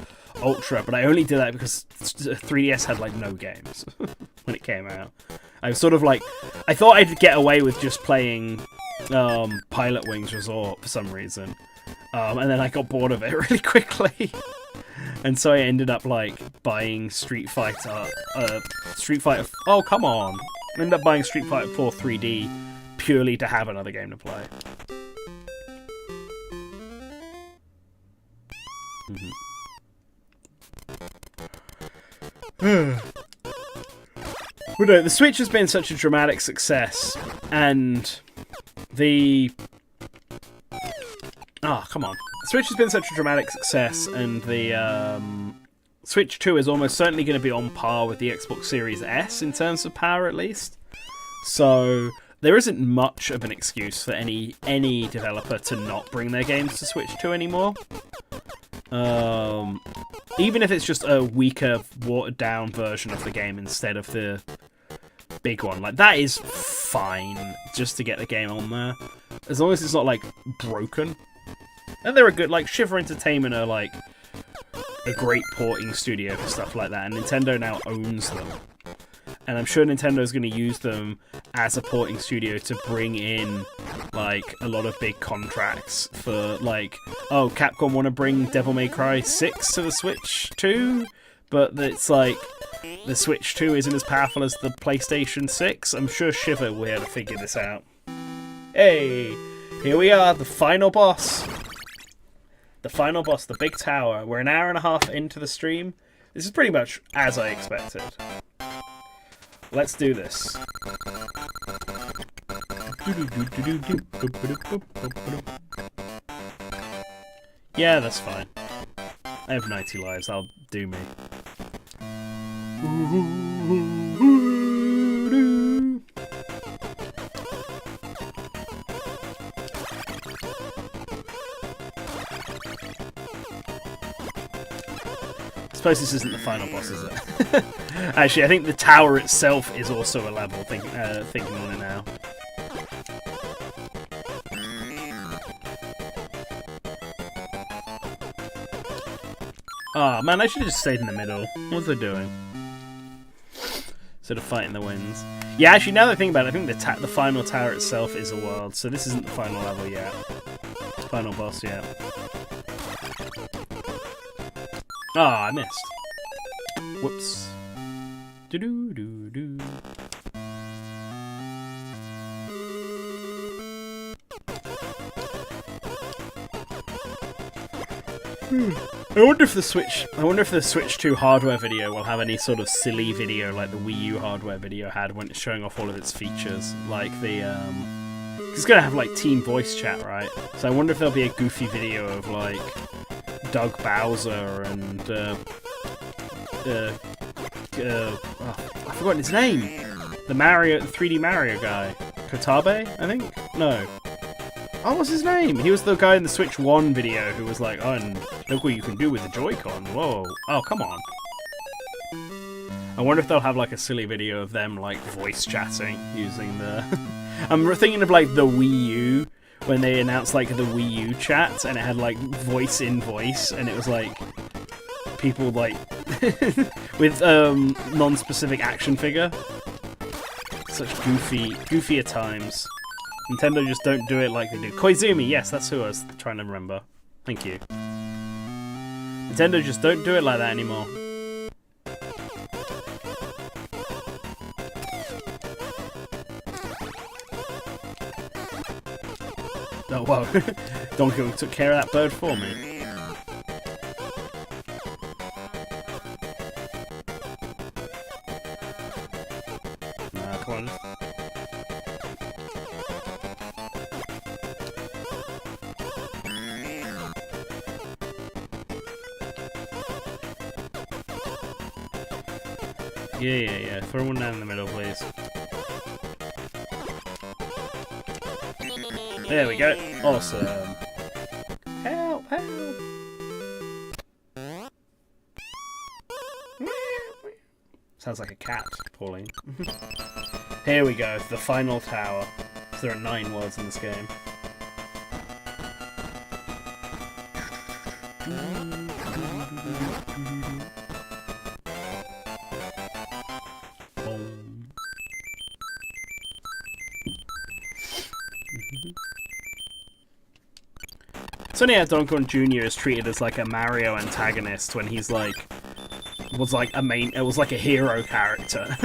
Ultra, but I only did that because 3DS had, like, no games when it came out. I was sort of like... I thought I'd get away with just playing Pilot Wings Resort for some reason. And then I got bored of it really quickly. And so I ended up, like, buying Street Fighter... Oh, come on! I ended up buying Street Fighter 4 3D purely to have another game to play. Well, no, the Switch has been such a dramatic success, and the... Oh, come on. The Switch has been such a dramatic success, and the Switch 2 is almost certainly going to be on par with the Xbox Series S in terms of power, at least. So there isn't much of an excuse for any developer to not bring their games to Switch 2 anymore. Even if it's just a weaker, watered-down version of the game instead of the big one. Like, that is fine, just to get the game on there. As long as it's not, like, broken. And they're a good, like, Shiver Entertainment are, like, a great porting studio for stuff like that, and Nintendo now owns them. And I'm sure Nintendo's going to use them as a porting studio to bring in, like, a lot of big contracts for, like, oh, Capcom want to bring Devil May Cry 6 to the Switch 2, but it's like, the Switch 2 isn't as powerful as the PlayStation 6. I'm sure Shiver will be able to figure this out. Hey, here we are, the final boss. The final boss, the big tower. We're an hour and a half into the stream. This is pretty much as I expected. Let's do this. Yeah, that's fine. I have 90 lives, I'll do me. I suppose this isn't the final boss, is it? Actually, I think the tower itself is also a level, thinking on it now. Ah, man, I should have just stayed in the middle. What was I doing? Sort of fighting the winds. Yeah, actually, now that I think about it, I think the final tower itself is a world, so this isn't the final level yet. Final boss yet. Ah, I missed. Whoops. Do-do-do-do. I wonder if the Switch 2 hardware video will have any sort of silly video like the Wii U hardware video had when it's showing off all of its features, like the it's gonna have like team voice chat, right? So I wonder if there'll be a goofy video of like Doug Bowser and I've forgotten his name. The 3D Mario guy, Kotabe, I think. No. Oh, what's his name? He was the guy in the Switch 1 video who was like, oh, and look what you can do with the Joy-Con. Whoa. Oh, come on. I wonder if they'll have like a silly video of them like voice chatting using the... I'm thinking of like the Wii U, when they announced like the Wii U chat, and it had like voice in voice, and it was like people like with non-specific action figure. Such goofier times. Nintendo just don't do it like they do. Koizumi, yes, that's who I was trying to remember. Thank you. Nintendo just don't do it like that anymore. Oh, wow. Donkey Kong took care of that bird for me. Nah, come on. Yeah. Throw one down in the middle, please. There we go. Awesome. Help! Sounds like a cat, Pauline. Here we go, the final tower. There are 9 worlds in this game. It's funny how Donkey Kong Jr. is treated as like a Mario antagonist when he's like was like a hero character.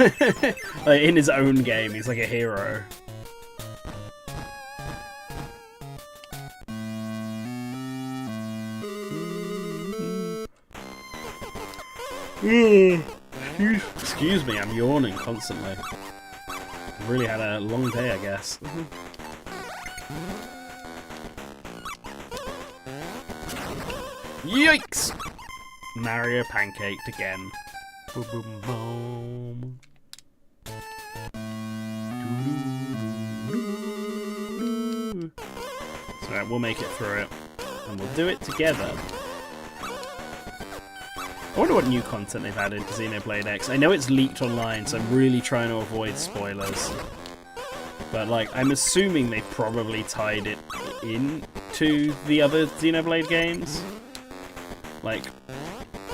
Like in his own game, he's like a hero. Excuse me, I'm yawning constantly. I've really had a long day, I guess. Yikes! Mario pancaked again. Boom, boom, boom. It's alright, we'll make it through it. And we'll do it together. I wonder what new content they've added to Xenoblade X. I know it's leaked online, so I'm really trying to avoid spoilers. But, like, I'm assuming they probably tied it in to the other Xenoblade games. Like,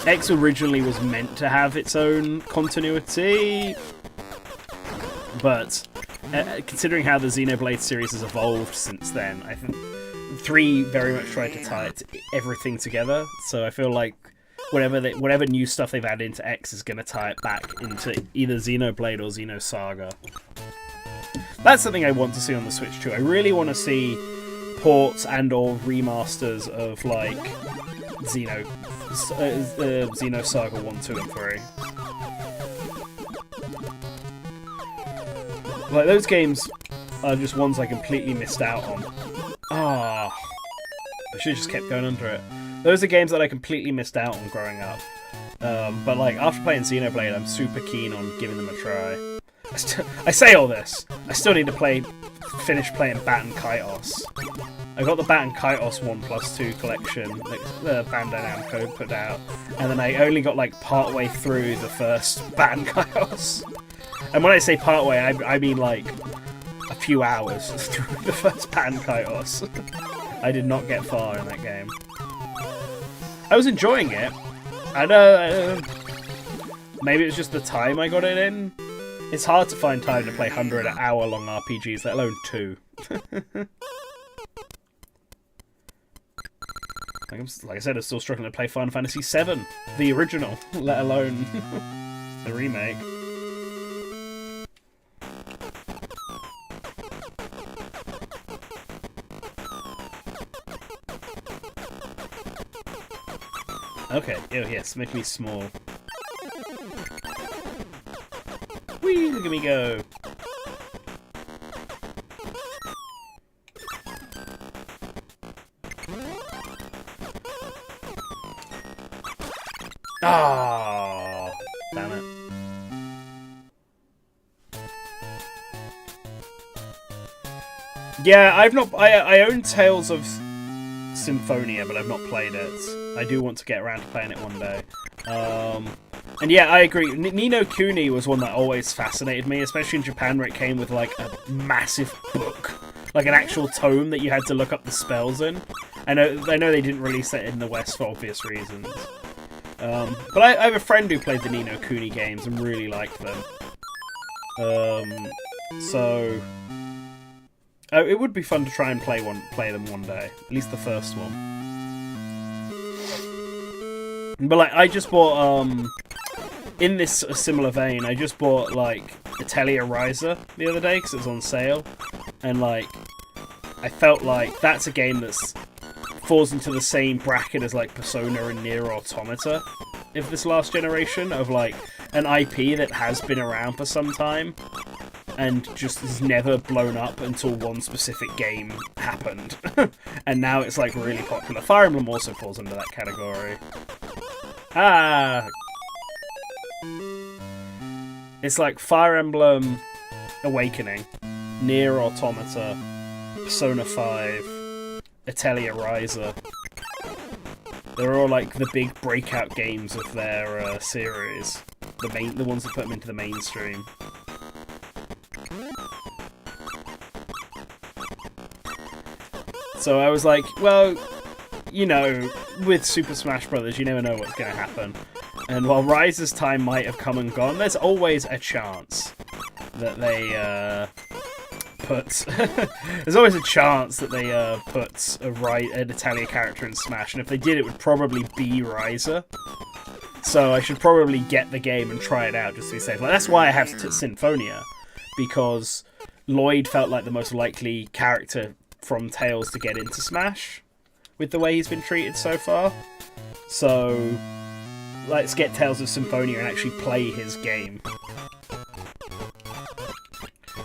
X originally was meant to have its own continuity, but considering how the Xenoblade series has evolved since then, I think 3 very much tried to tie everything together, so I feel like whatever new stuff they've added into X is going to tie it back into either Xenoblade or Xenosaga. That's something I want to see on the Switch too. I really want to see ports and or remasters of like Xenosaga 1, 2, and 3. Like, those games are just ones I completely missed out on. I should have just kept going under it. Those are games that I completely missed out on growing up. But like, after playing Xenoblade, I'm super keen on giving them a try. I say all this. I still need to finish playing Bat and Kaitos. I got the Bat and Kaitos 1+2 collection that Bandai Namco put out, and then I only got like part way through the first Bat and Kaitos. And when I say part way, I mean like a few hours through the first Bat and Kaitos. I did not get far in that game. I was enjoying it. Maybe it was just the time I got it in. It's hard to find time to play 100-hour-long RPGs, let alone 2. Like I said, I'm still struggling to play Final Fantasy VII, the original, let alone the remake. Okay, oh yes, make me small. Whee, look at me go. Ah, damn it. Yeah, I own Tales of Symphonia, but I've not played it. I do want to get around to playing it one day. And yeah, I agree. Ni no Kuni was one that always fascinated me, especially in Japan, where it came with like a massive book, like an actual tome that you had to look up the spells in. I know they didn't release it in the West for obvious reasons. But I have a friend who played the Ni no Kuni games and really liked them. So it would be fun to try and play them one day, at least the first one. But like, I just bought in this similar vein, I just bought like Atelier Ryza the other day because it was on sale, and like I felt like that's a game that's falls into the same bracket as like Persona and Nier Automata of this last generation, of like an IP that has been around for some time and just has never blown up until one specific game happened. And now it's like really popular. Fire Emblem also falls under that category. Ah! It's like Fire Emblem Awakening, Nier Automata, Persona 5, Atelier Ryza. They're all like the big breakout games of their series. The ones that put them into the mainstream. So I was like, well, you know, with Super Smash Bros., you never know what's going to happen. And while Ryza's time might have come and gone, there's always a chance that they put... there's always a chance that they put an Italian character in Smash, and if they did, it would probably be Ryza. So I should probably get the game and try it out just to be safe. Like, that's why I have Symphonia, because Lloyd felt like the most likely character from Tales to get into Smash with the way he's been treated so far. So let's get Tales of Symphonia and actually play his game.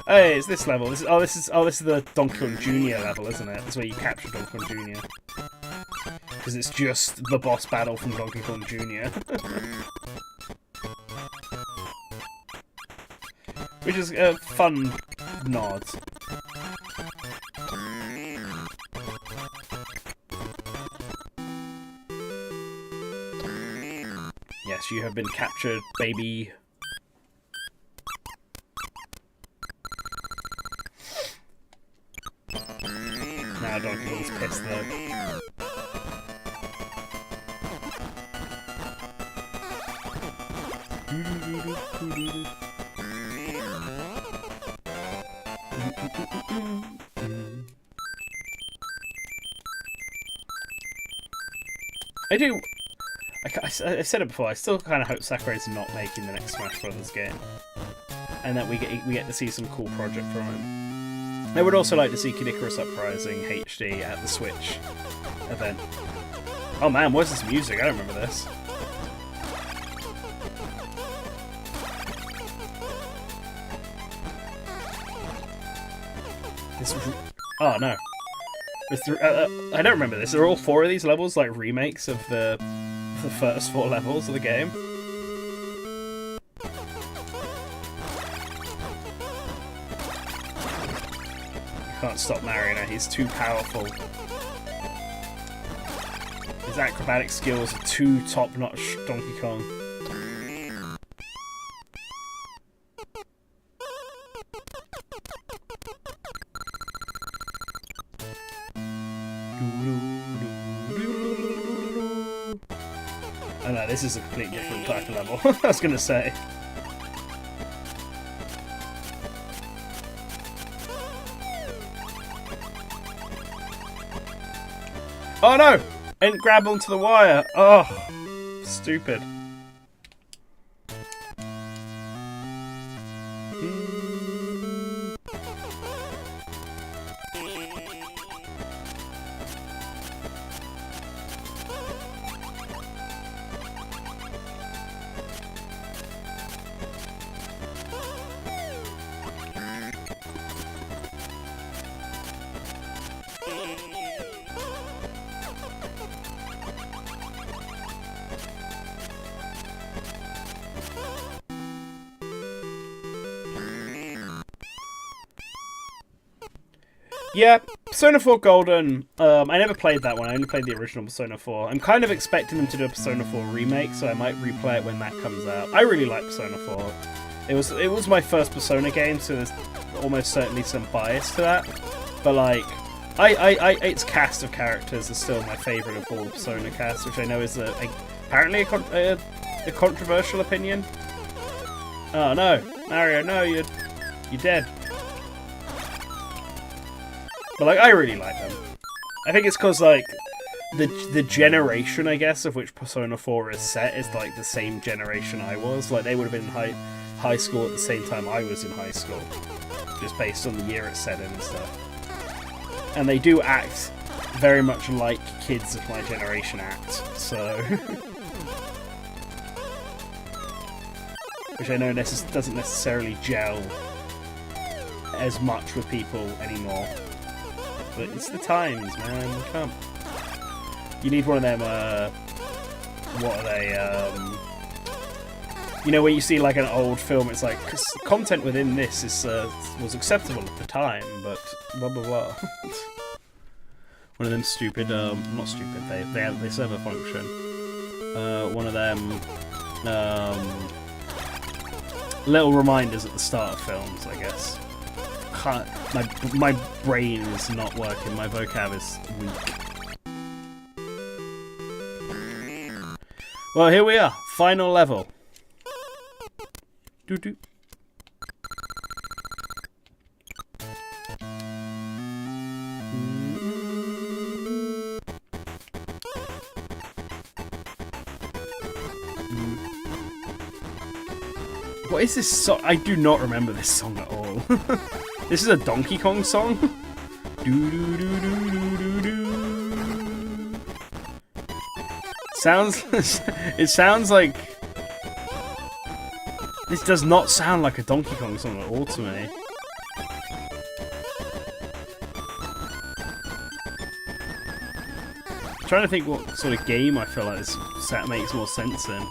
Hey, it's this level. This is the Donkey Kong Jr. level, isn't it? That's where you capture Donkey Kong Jr. Because it's just the boss battle from Donkey Kong Jr. Which is a fun nod. Yes, you have been captured, baby. Now Donkey Kong's pissed though. I said it before, I still kind of hope Sakurai's not making the next Smash Brothers game. And that we get to see some cool project from him. I would also like to see Kid Icarus Uprising HD at the Switch event. Oh man, what's this music? I don't remember this. Oh no. I don't remember this. Are all 4 of these levels like remakes of the first 4 levels of the game? You can't stop Mariner, he's too powerful. His acrobatic skills are too top-notch, Donkey Kong. Oh no, this is a completely different type of level. I was gonna say. Oh no! And grab onto the wire. Oh, stupid. Yeah, Persona 4 Golden, I never played that one, I only played the original Persona 4. I'm kind of expecting them to do a Persona 4 remake, so I might replay it when that comes out. I really like Persona 4. It was my first Persona game, so there's almost certainly some bias to that. But like, its cast of characters is still my favourite of all the Persona casts, which I know is apparently a controversial opinion. Oh no, Mario, no, you're dead. But like, I really like them. I think it's because like the generation, I guess, of which Persona 4 is set is like the same generation I was. Like they would have been in high school at the same time I was in high school, just based on the year it's set in and stuff. And they do act very much like kids of my generation act, so which I know doesn't necessarily gel as much with people anymore. But it's the times, man. Come. You need one of them, what are they, you know, when you see like an old film, it's like, cause content within this is, was acceptable at the time, but blah blah blah. One of them stupid, not stupid, they serve a function. One of them, little reminders at the start of films, I guess. My brain is not working, my vocab is weak. Well, here we are, final level. Doo doo. What is this song? I do not remember this song at all. This is a Donkey Kong song? It sounds like... This does not sound like a Donkey Kong song at all to me. I'm trying to think what sort of game I feel like this makes more sense in.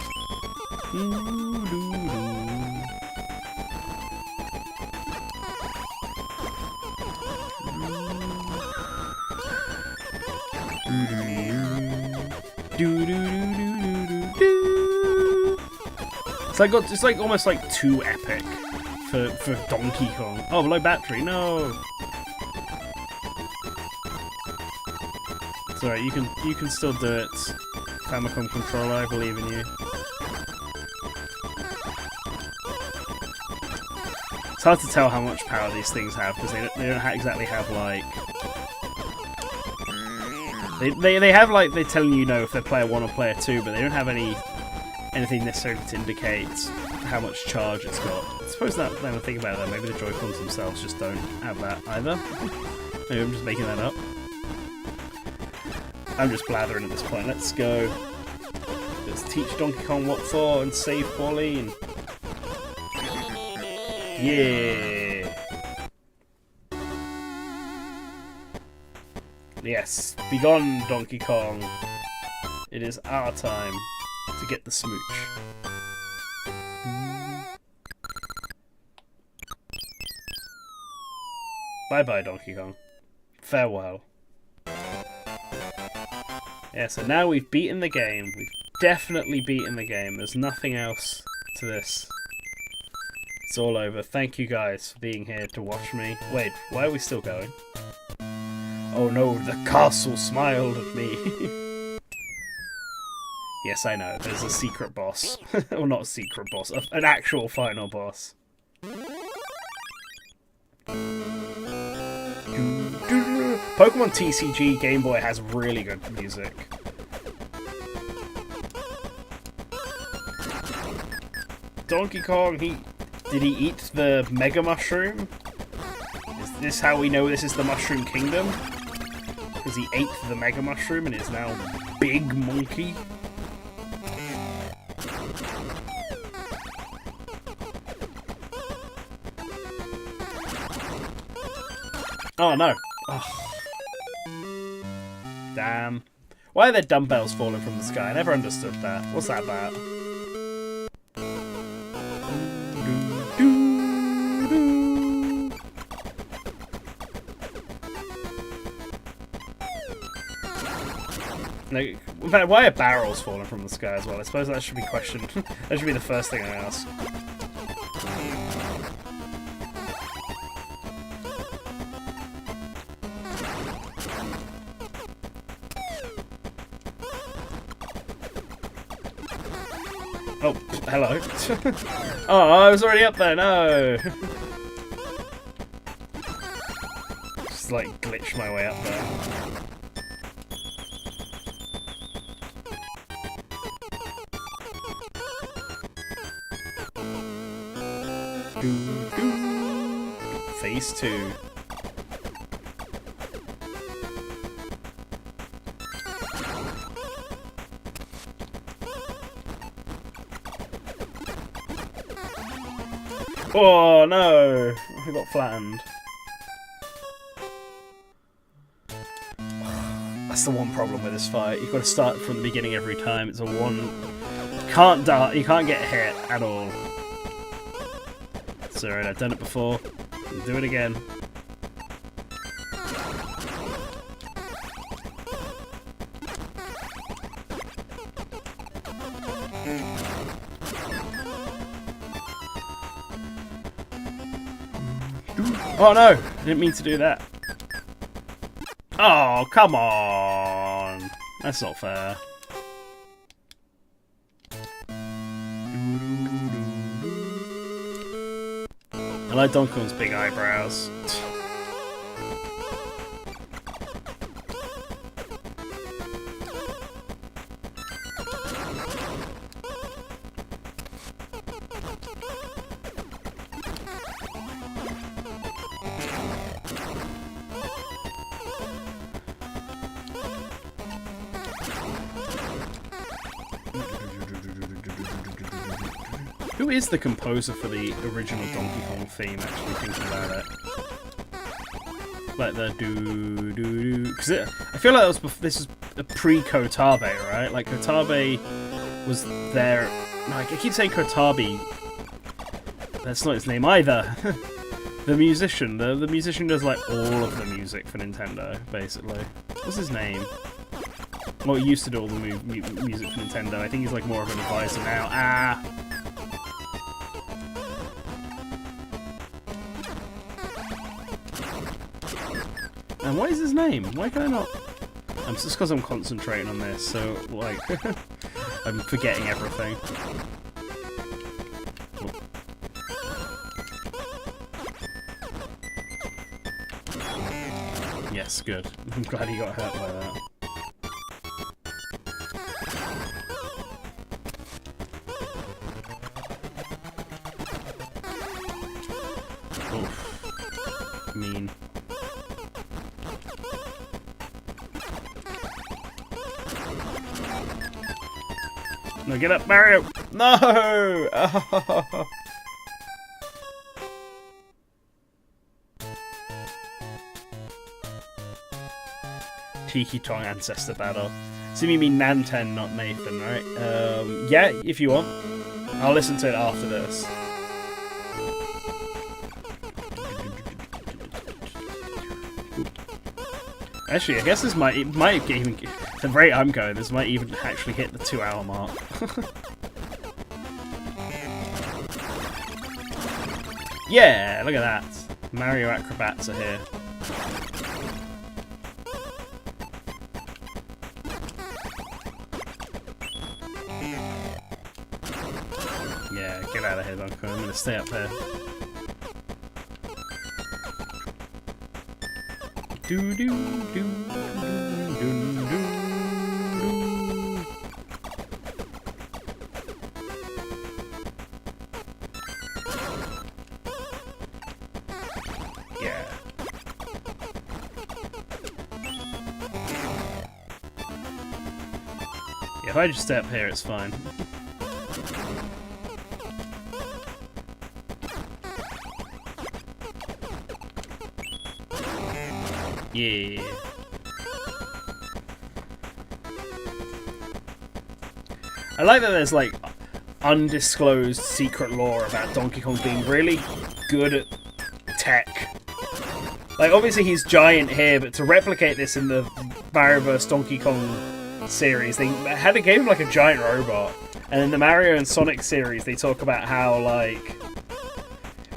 It's like almost like too epic for Donkey Kong. Oh, low battery, no. It's alright, you can still do it. Famicom controller, I believe in you. It's hard to tell how much power these things have because they don't exactly have like. They have like they're telling you know if they're player 1 or player 2, but they don't have anything necessarily to indicate how much charge it's got. I suppose that when I think about it, maybe the Joy-Cons themselves just don't have that either. Maybe I'm just making that up. I'm just blathering at this point. Let's go. Let's teach Donkey Kong what for and save Pauline. Yeah. Yes. Begone, Donkey Kong. It is our time to get the smooch. Bye-bye, Donkey Kong. Farewell. Yeah, so now we've beaten the game. We've definitely beaten the game. There's nothing else to this. It's all over. Thank you guys for being here to watch me. Wait, why are we still going? Oh no, the castle smiled at me. Yes, I know. There's a secret boss. Well, not a secret boss. An actual final boss. Pokemon TCG Game Boy has really good music. Donkey Kong, did he eat the Mega Mushroom? Is this how we know this is the Mushroom Kingdom? Because he ate the Mega Mushroom and is now Big Monkey? Oh no. Oh. Damn. Why are there dumbbells falling from the sky? I never understood that. What's that about? No, in fact, why are barrels falling from the sky as well? I suppose that should be questioned. That should be the first thing I ask. Oh, hello. Oh, I was already up there, no! Just like glitch my way up there. Phase 2. Oh no! I got flattened. That's the one problem with this fight. You've got to start from the beginning every time. It's a one. You can't die. You can't get hit at all. It's alright. I've done it before. I'll do it again. Oh no! I didn't mean to do that. Oh, come on! That's not fair. I like Donkey Kong's big eyebrows. Who is the composer for the original Donkey Kong theme, actually thinking about it? Like the do-do-do... Because I feel like this was a pre-Kotabe, right? Like, Kotabe was there... No, I keep saying Kotabe. That's not his name either. The musician. The musician does, like, all of the music for Nintendo, basically. What's his name? Well, he used to do all the music for Nintendo. I think he's, like, more of an advisor now. Ah! And what is his name? Why can I not? It's just because I'm concentrating on this, so, like, I'm forgetting everything. Oh. Yes, good. I'm glad he got hurt by that. Oof. Mean. No, get up, Mario! No! Oh. Cheeky Tong Ancestor Battle. So you mean Nanten, not Nathan, right? Yeah, if you want. I'll listen to it after this. Actually, I guess this might even, the rate I'm going, this might even actually hit the 2-hour mark. Yeah, look at that. Mario acrobats are here. Yeah, get out of here, Donkey Kong. I'm gonna stay up here. Do do do do do do. Yeah. Yeah, if I just step here, it's fine. Yeah. I like that there's like undisclosed secret lore about Donkey Kong being really good at tech. Like, obviously he's giant here, but to replicate this in the Mario vs. Donkey Kong series, they gave him like a giant robot. And in the Mario and Sonic series, they talk about how, like,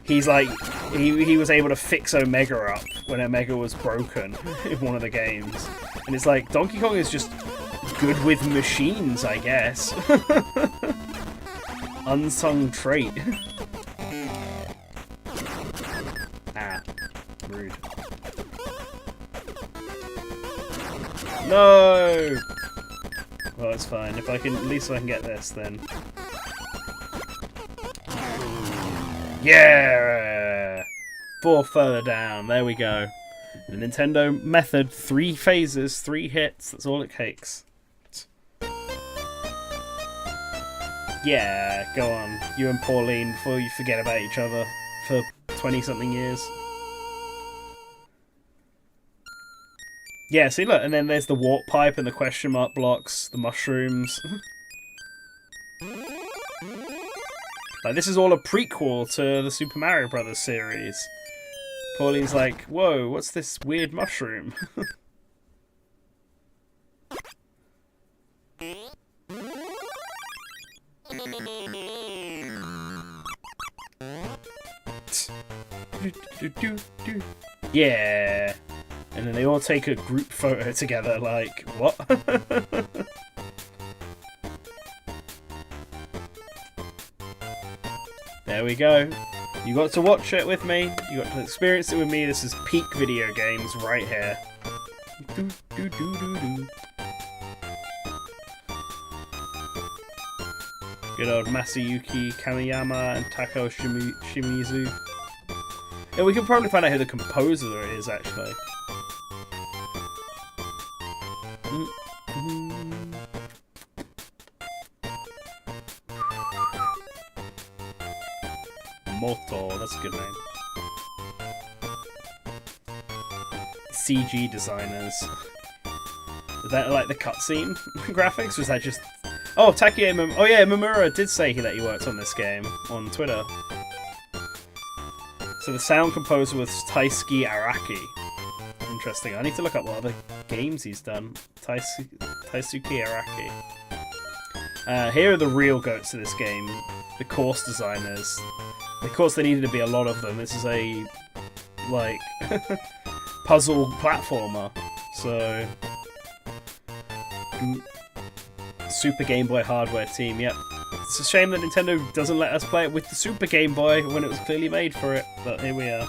he's like, he was able to fix Omega up when Omega was broken in one of the games. And it's like, Donkey Kong is just good with machines, I guess. Unsung trait. Ah, rude. No! Well, it's fine. If I can, at least I can get this, then. Yeah! 4 further down. There we go. The Nintendo method: 3 phases, 3 hits. That's all it takes. Yeah, go on. You and Pauline, before you forget about each other for 20-something years. Yeah, see, look, and then there's the warp pipe and the question mark blocks, the mushrooms. Like, this is all a prequel to the Super Mario Brothers series. Pauline's like, whoa, what's this weird mushroom? Yeah. And then they all take a group photo together, like, what? There we go. You got to watch it with me. You got to experience it with me. This is peak video games right here. Do, do, do, do, do. Good old Masayuki Kamiyama and Takao Shimizu. Yeah, we can probably find out who the composer is, actually. Moto, that's a good name. CG designers. Is that like the cutscene graphics? Was that just... Oh, Takuya Oh yeah, Mamura did say that he worked on this game on Twitter. So the sound composer was Taisuke Araki. Interesting. I need to look up what other games he's done. Taisuke Araki. Here are the real goats of this game. The course designers. Of course, there needed to be a lot of them. This is a, like, puzzle platformer. So, Super Game Boy hardware team, yep. It's a shame that Nintendo doesn't let us play it with the Super Game Boy when it was clearly made for it, but here we are.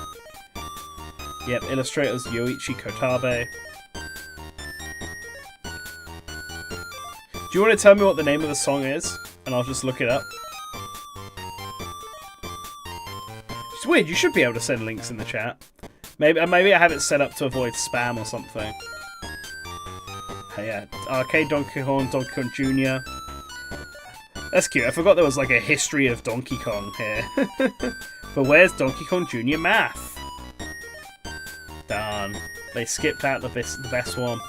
Yep, illustrators Yoichi Kotabe. Do you want to tell me what the name of the song is? And I'll just look it up. It's weird, you should be able to send links in the chat. Maybe I have it set up to avoid spam or something. Yeah, Arcade Donkey Kong, Donkey Kong Jr. That's cute. I forgot there was like a history of Donkey Kong here. But where's Donkey Kong Jr. Math? Darn. They skipped out the best one.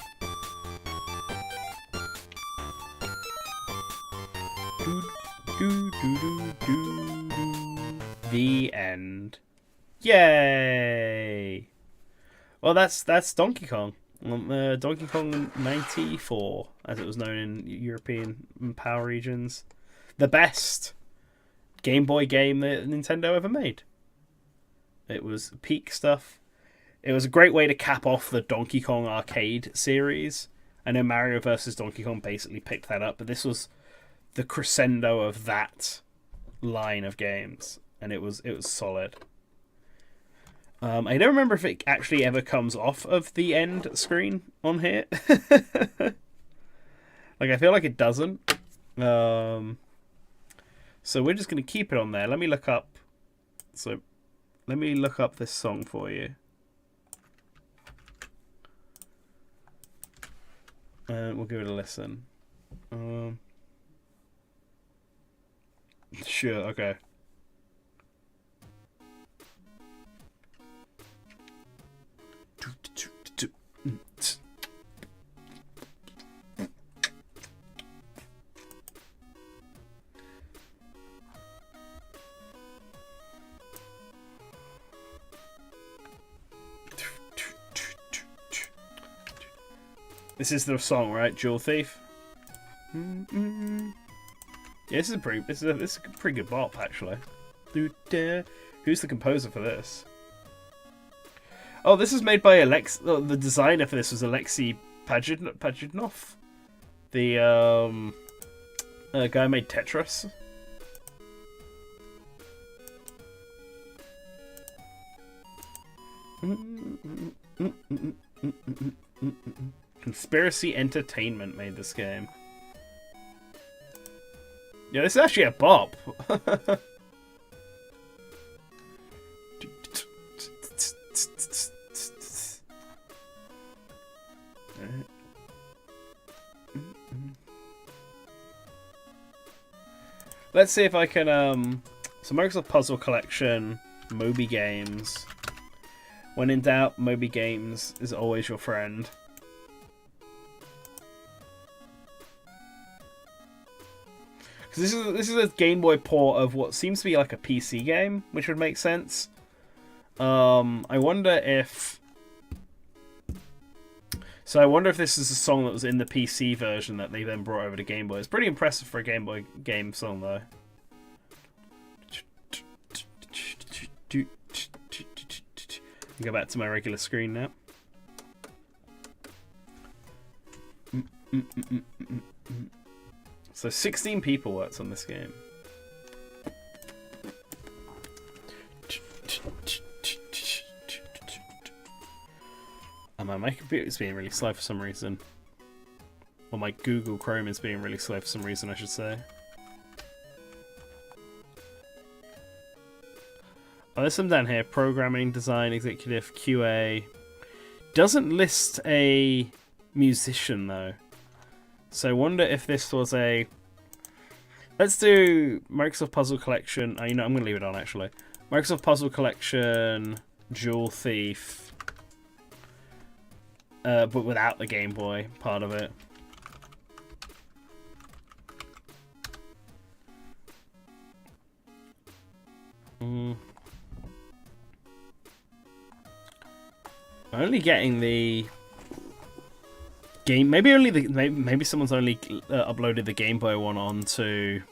The end. Yay! Well, that's Donkey Kong. Donkey Kong 94, as it was known in European and PAL regions. The best Game Boy game that Nintendo ever made. It was peak stuff. It was a great way to cap off the Donkey Kong arcade series. I know Mario vs. Donkey Kong basically picked that up, but this was the crescendo of that line of games, and it was solid. I don't remember if it actually ever comes off of the end screen on here. Like, I feel like it doesn't. So we're just going to keep it on there. Let me look up. So let me look up this song for you. We'll give it a listen. Sure, okay. This is the song, right? Jewel Thief. Yeah, this is a pretty good bop, actually. Who's the composer for this? Oh, this is made by the designer for this was Alexei Pajitnov, the guy who made Tetris. Conspiracy Entertainment made this game. Yeah, this is actually a bop. Let's see if I can, so Microsoft Puzzle Collection, Moby Games. When in doubt, Moby Games is always your friend. Because this is a Game Boy port of what seems to be like a PC game, which would make sense. I wonder if... So I wonder if this is a song that was in the PC version that they then brought over to Game Boy. It's pretty impressive for a Game Boy game song, though. Go back to my regular screen now. So 16 people worked on this game. My computer is being really slow for some reason. Or my Google Chrome is being really slow for some reason, I should say. Oh, there's some down here. Programming, design, executive, QA. Doesn't list a musician, though. So I wonder if this was a... Let's do Microsoft Puzzle Collection. You know, I'm going to leave it on, actually. Microsoft Puzzle Collection, Jewel Thief. But without the Game Boy part of it. I'm only getting the game. Maybe someone's only uploaded the Game Boy one onto.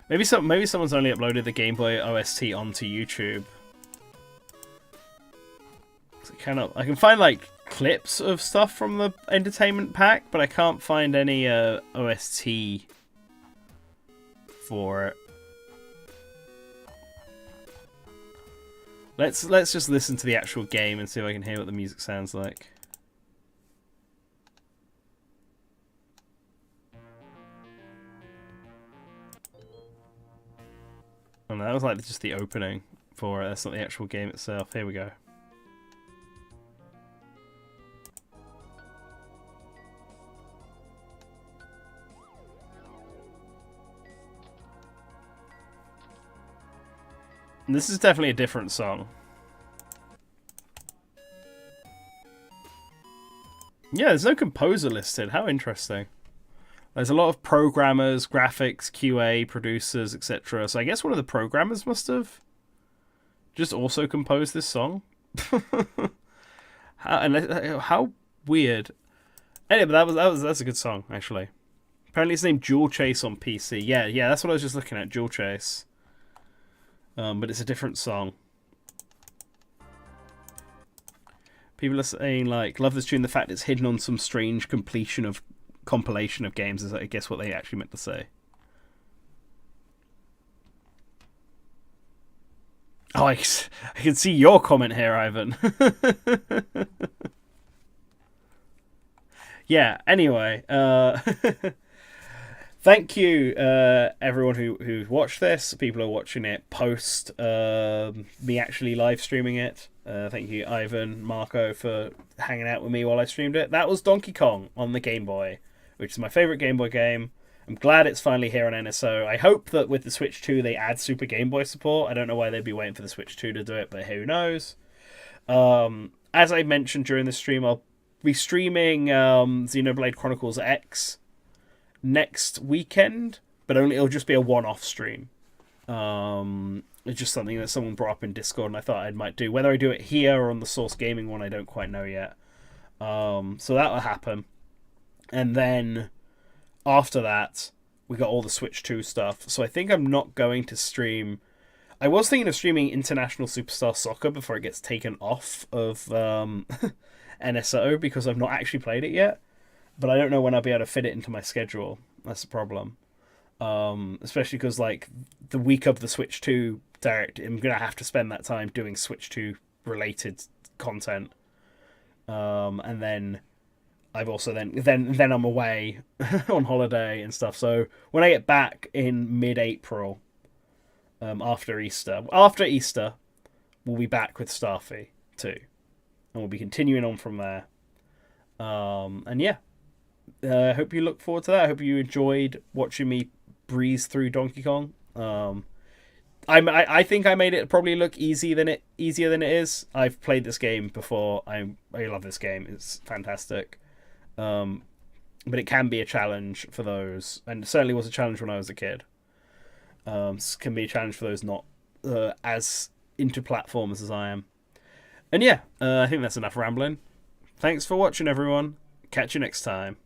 Maybe someone's only uploaded the Game Boy OST onto YouTube. I can find like clips of stuff from the entertainment pack, but I can't find any OST for it. Let's just listen to the actual game and see if I can hear what the music sounds like. Oh no, that was like just the opening for it. That's not the actual game itself. Here we go. This is definitely a different song. Yeah, there's no composer listed. How interesting. There's a lot of programmers, graphics, QA, producers, etc. So I guess one of the programmers must have just also composed this song. How weird. Anyway, but that's a good song, actually. Apparently it's named Jewel Chase on PC. Yeah, that's what I was just looking at, Jewel Chase. But it's a different song. People are saying, like, love this tune, the fact it's hidden on some strange compilation of games is, I guess, what they actually meant to say. Oh, I can see your comment here, Ivan. Yeah, anyway, thank you, everyone who watched this. People who are watching it post me actually live streaming it. Thank you, Ivan, Marco, for hanging out with me while I streamed it. That was Donkey Kong on the Game Boy, which is my favourite Game Boy game. I'm glad it's finally here on NSO. I hope that with the Switch 2 they add Super Game Boy support. I don't know why they'd be waiting for the Switch 2 to do it, but who knows. As I mentioned during the stream, I'll be streaming Xenoblade Chronicles X next weekend, but it'll just be a one-off stream. It's just something that someone brought up in Discord, and I thought I might do. Whether I do it here or on the Source Gaming one, I don't quite know yet. So that'll happen, and then after that, we got all the Switch 2 stuff. So I think I'm not going to stream. I was thinking of streaming International Superstar Soccer before it gets taken off of NSO, because I've not actually played it yet. But I don't know when I'll be able to fit it into my schedule. That's the problem. Especially because, like, the week of the Switch 2 Direct, I'm going to have to spend that time doing Switch 2 related content. And then I've also then I'm away on holiday and stuff. So when I get back in mid-April, after Easter, we'll be back with Starfy too, and we'll be continuing on from there. And yeah, I hope you look forward to that. I hope you enjoyed watching me breeze through Donkey Kong. I think I made it probably look easier than it is. I've played this game before. I love this game. It's fantastic. But it can be a challenge for those, and it certainly was a challenge when I was a kid. Can be a challenge for those not as into platformers as I am. And yeah, I think that's enough rambling. Thanks for watching, everyone. Catch you next time.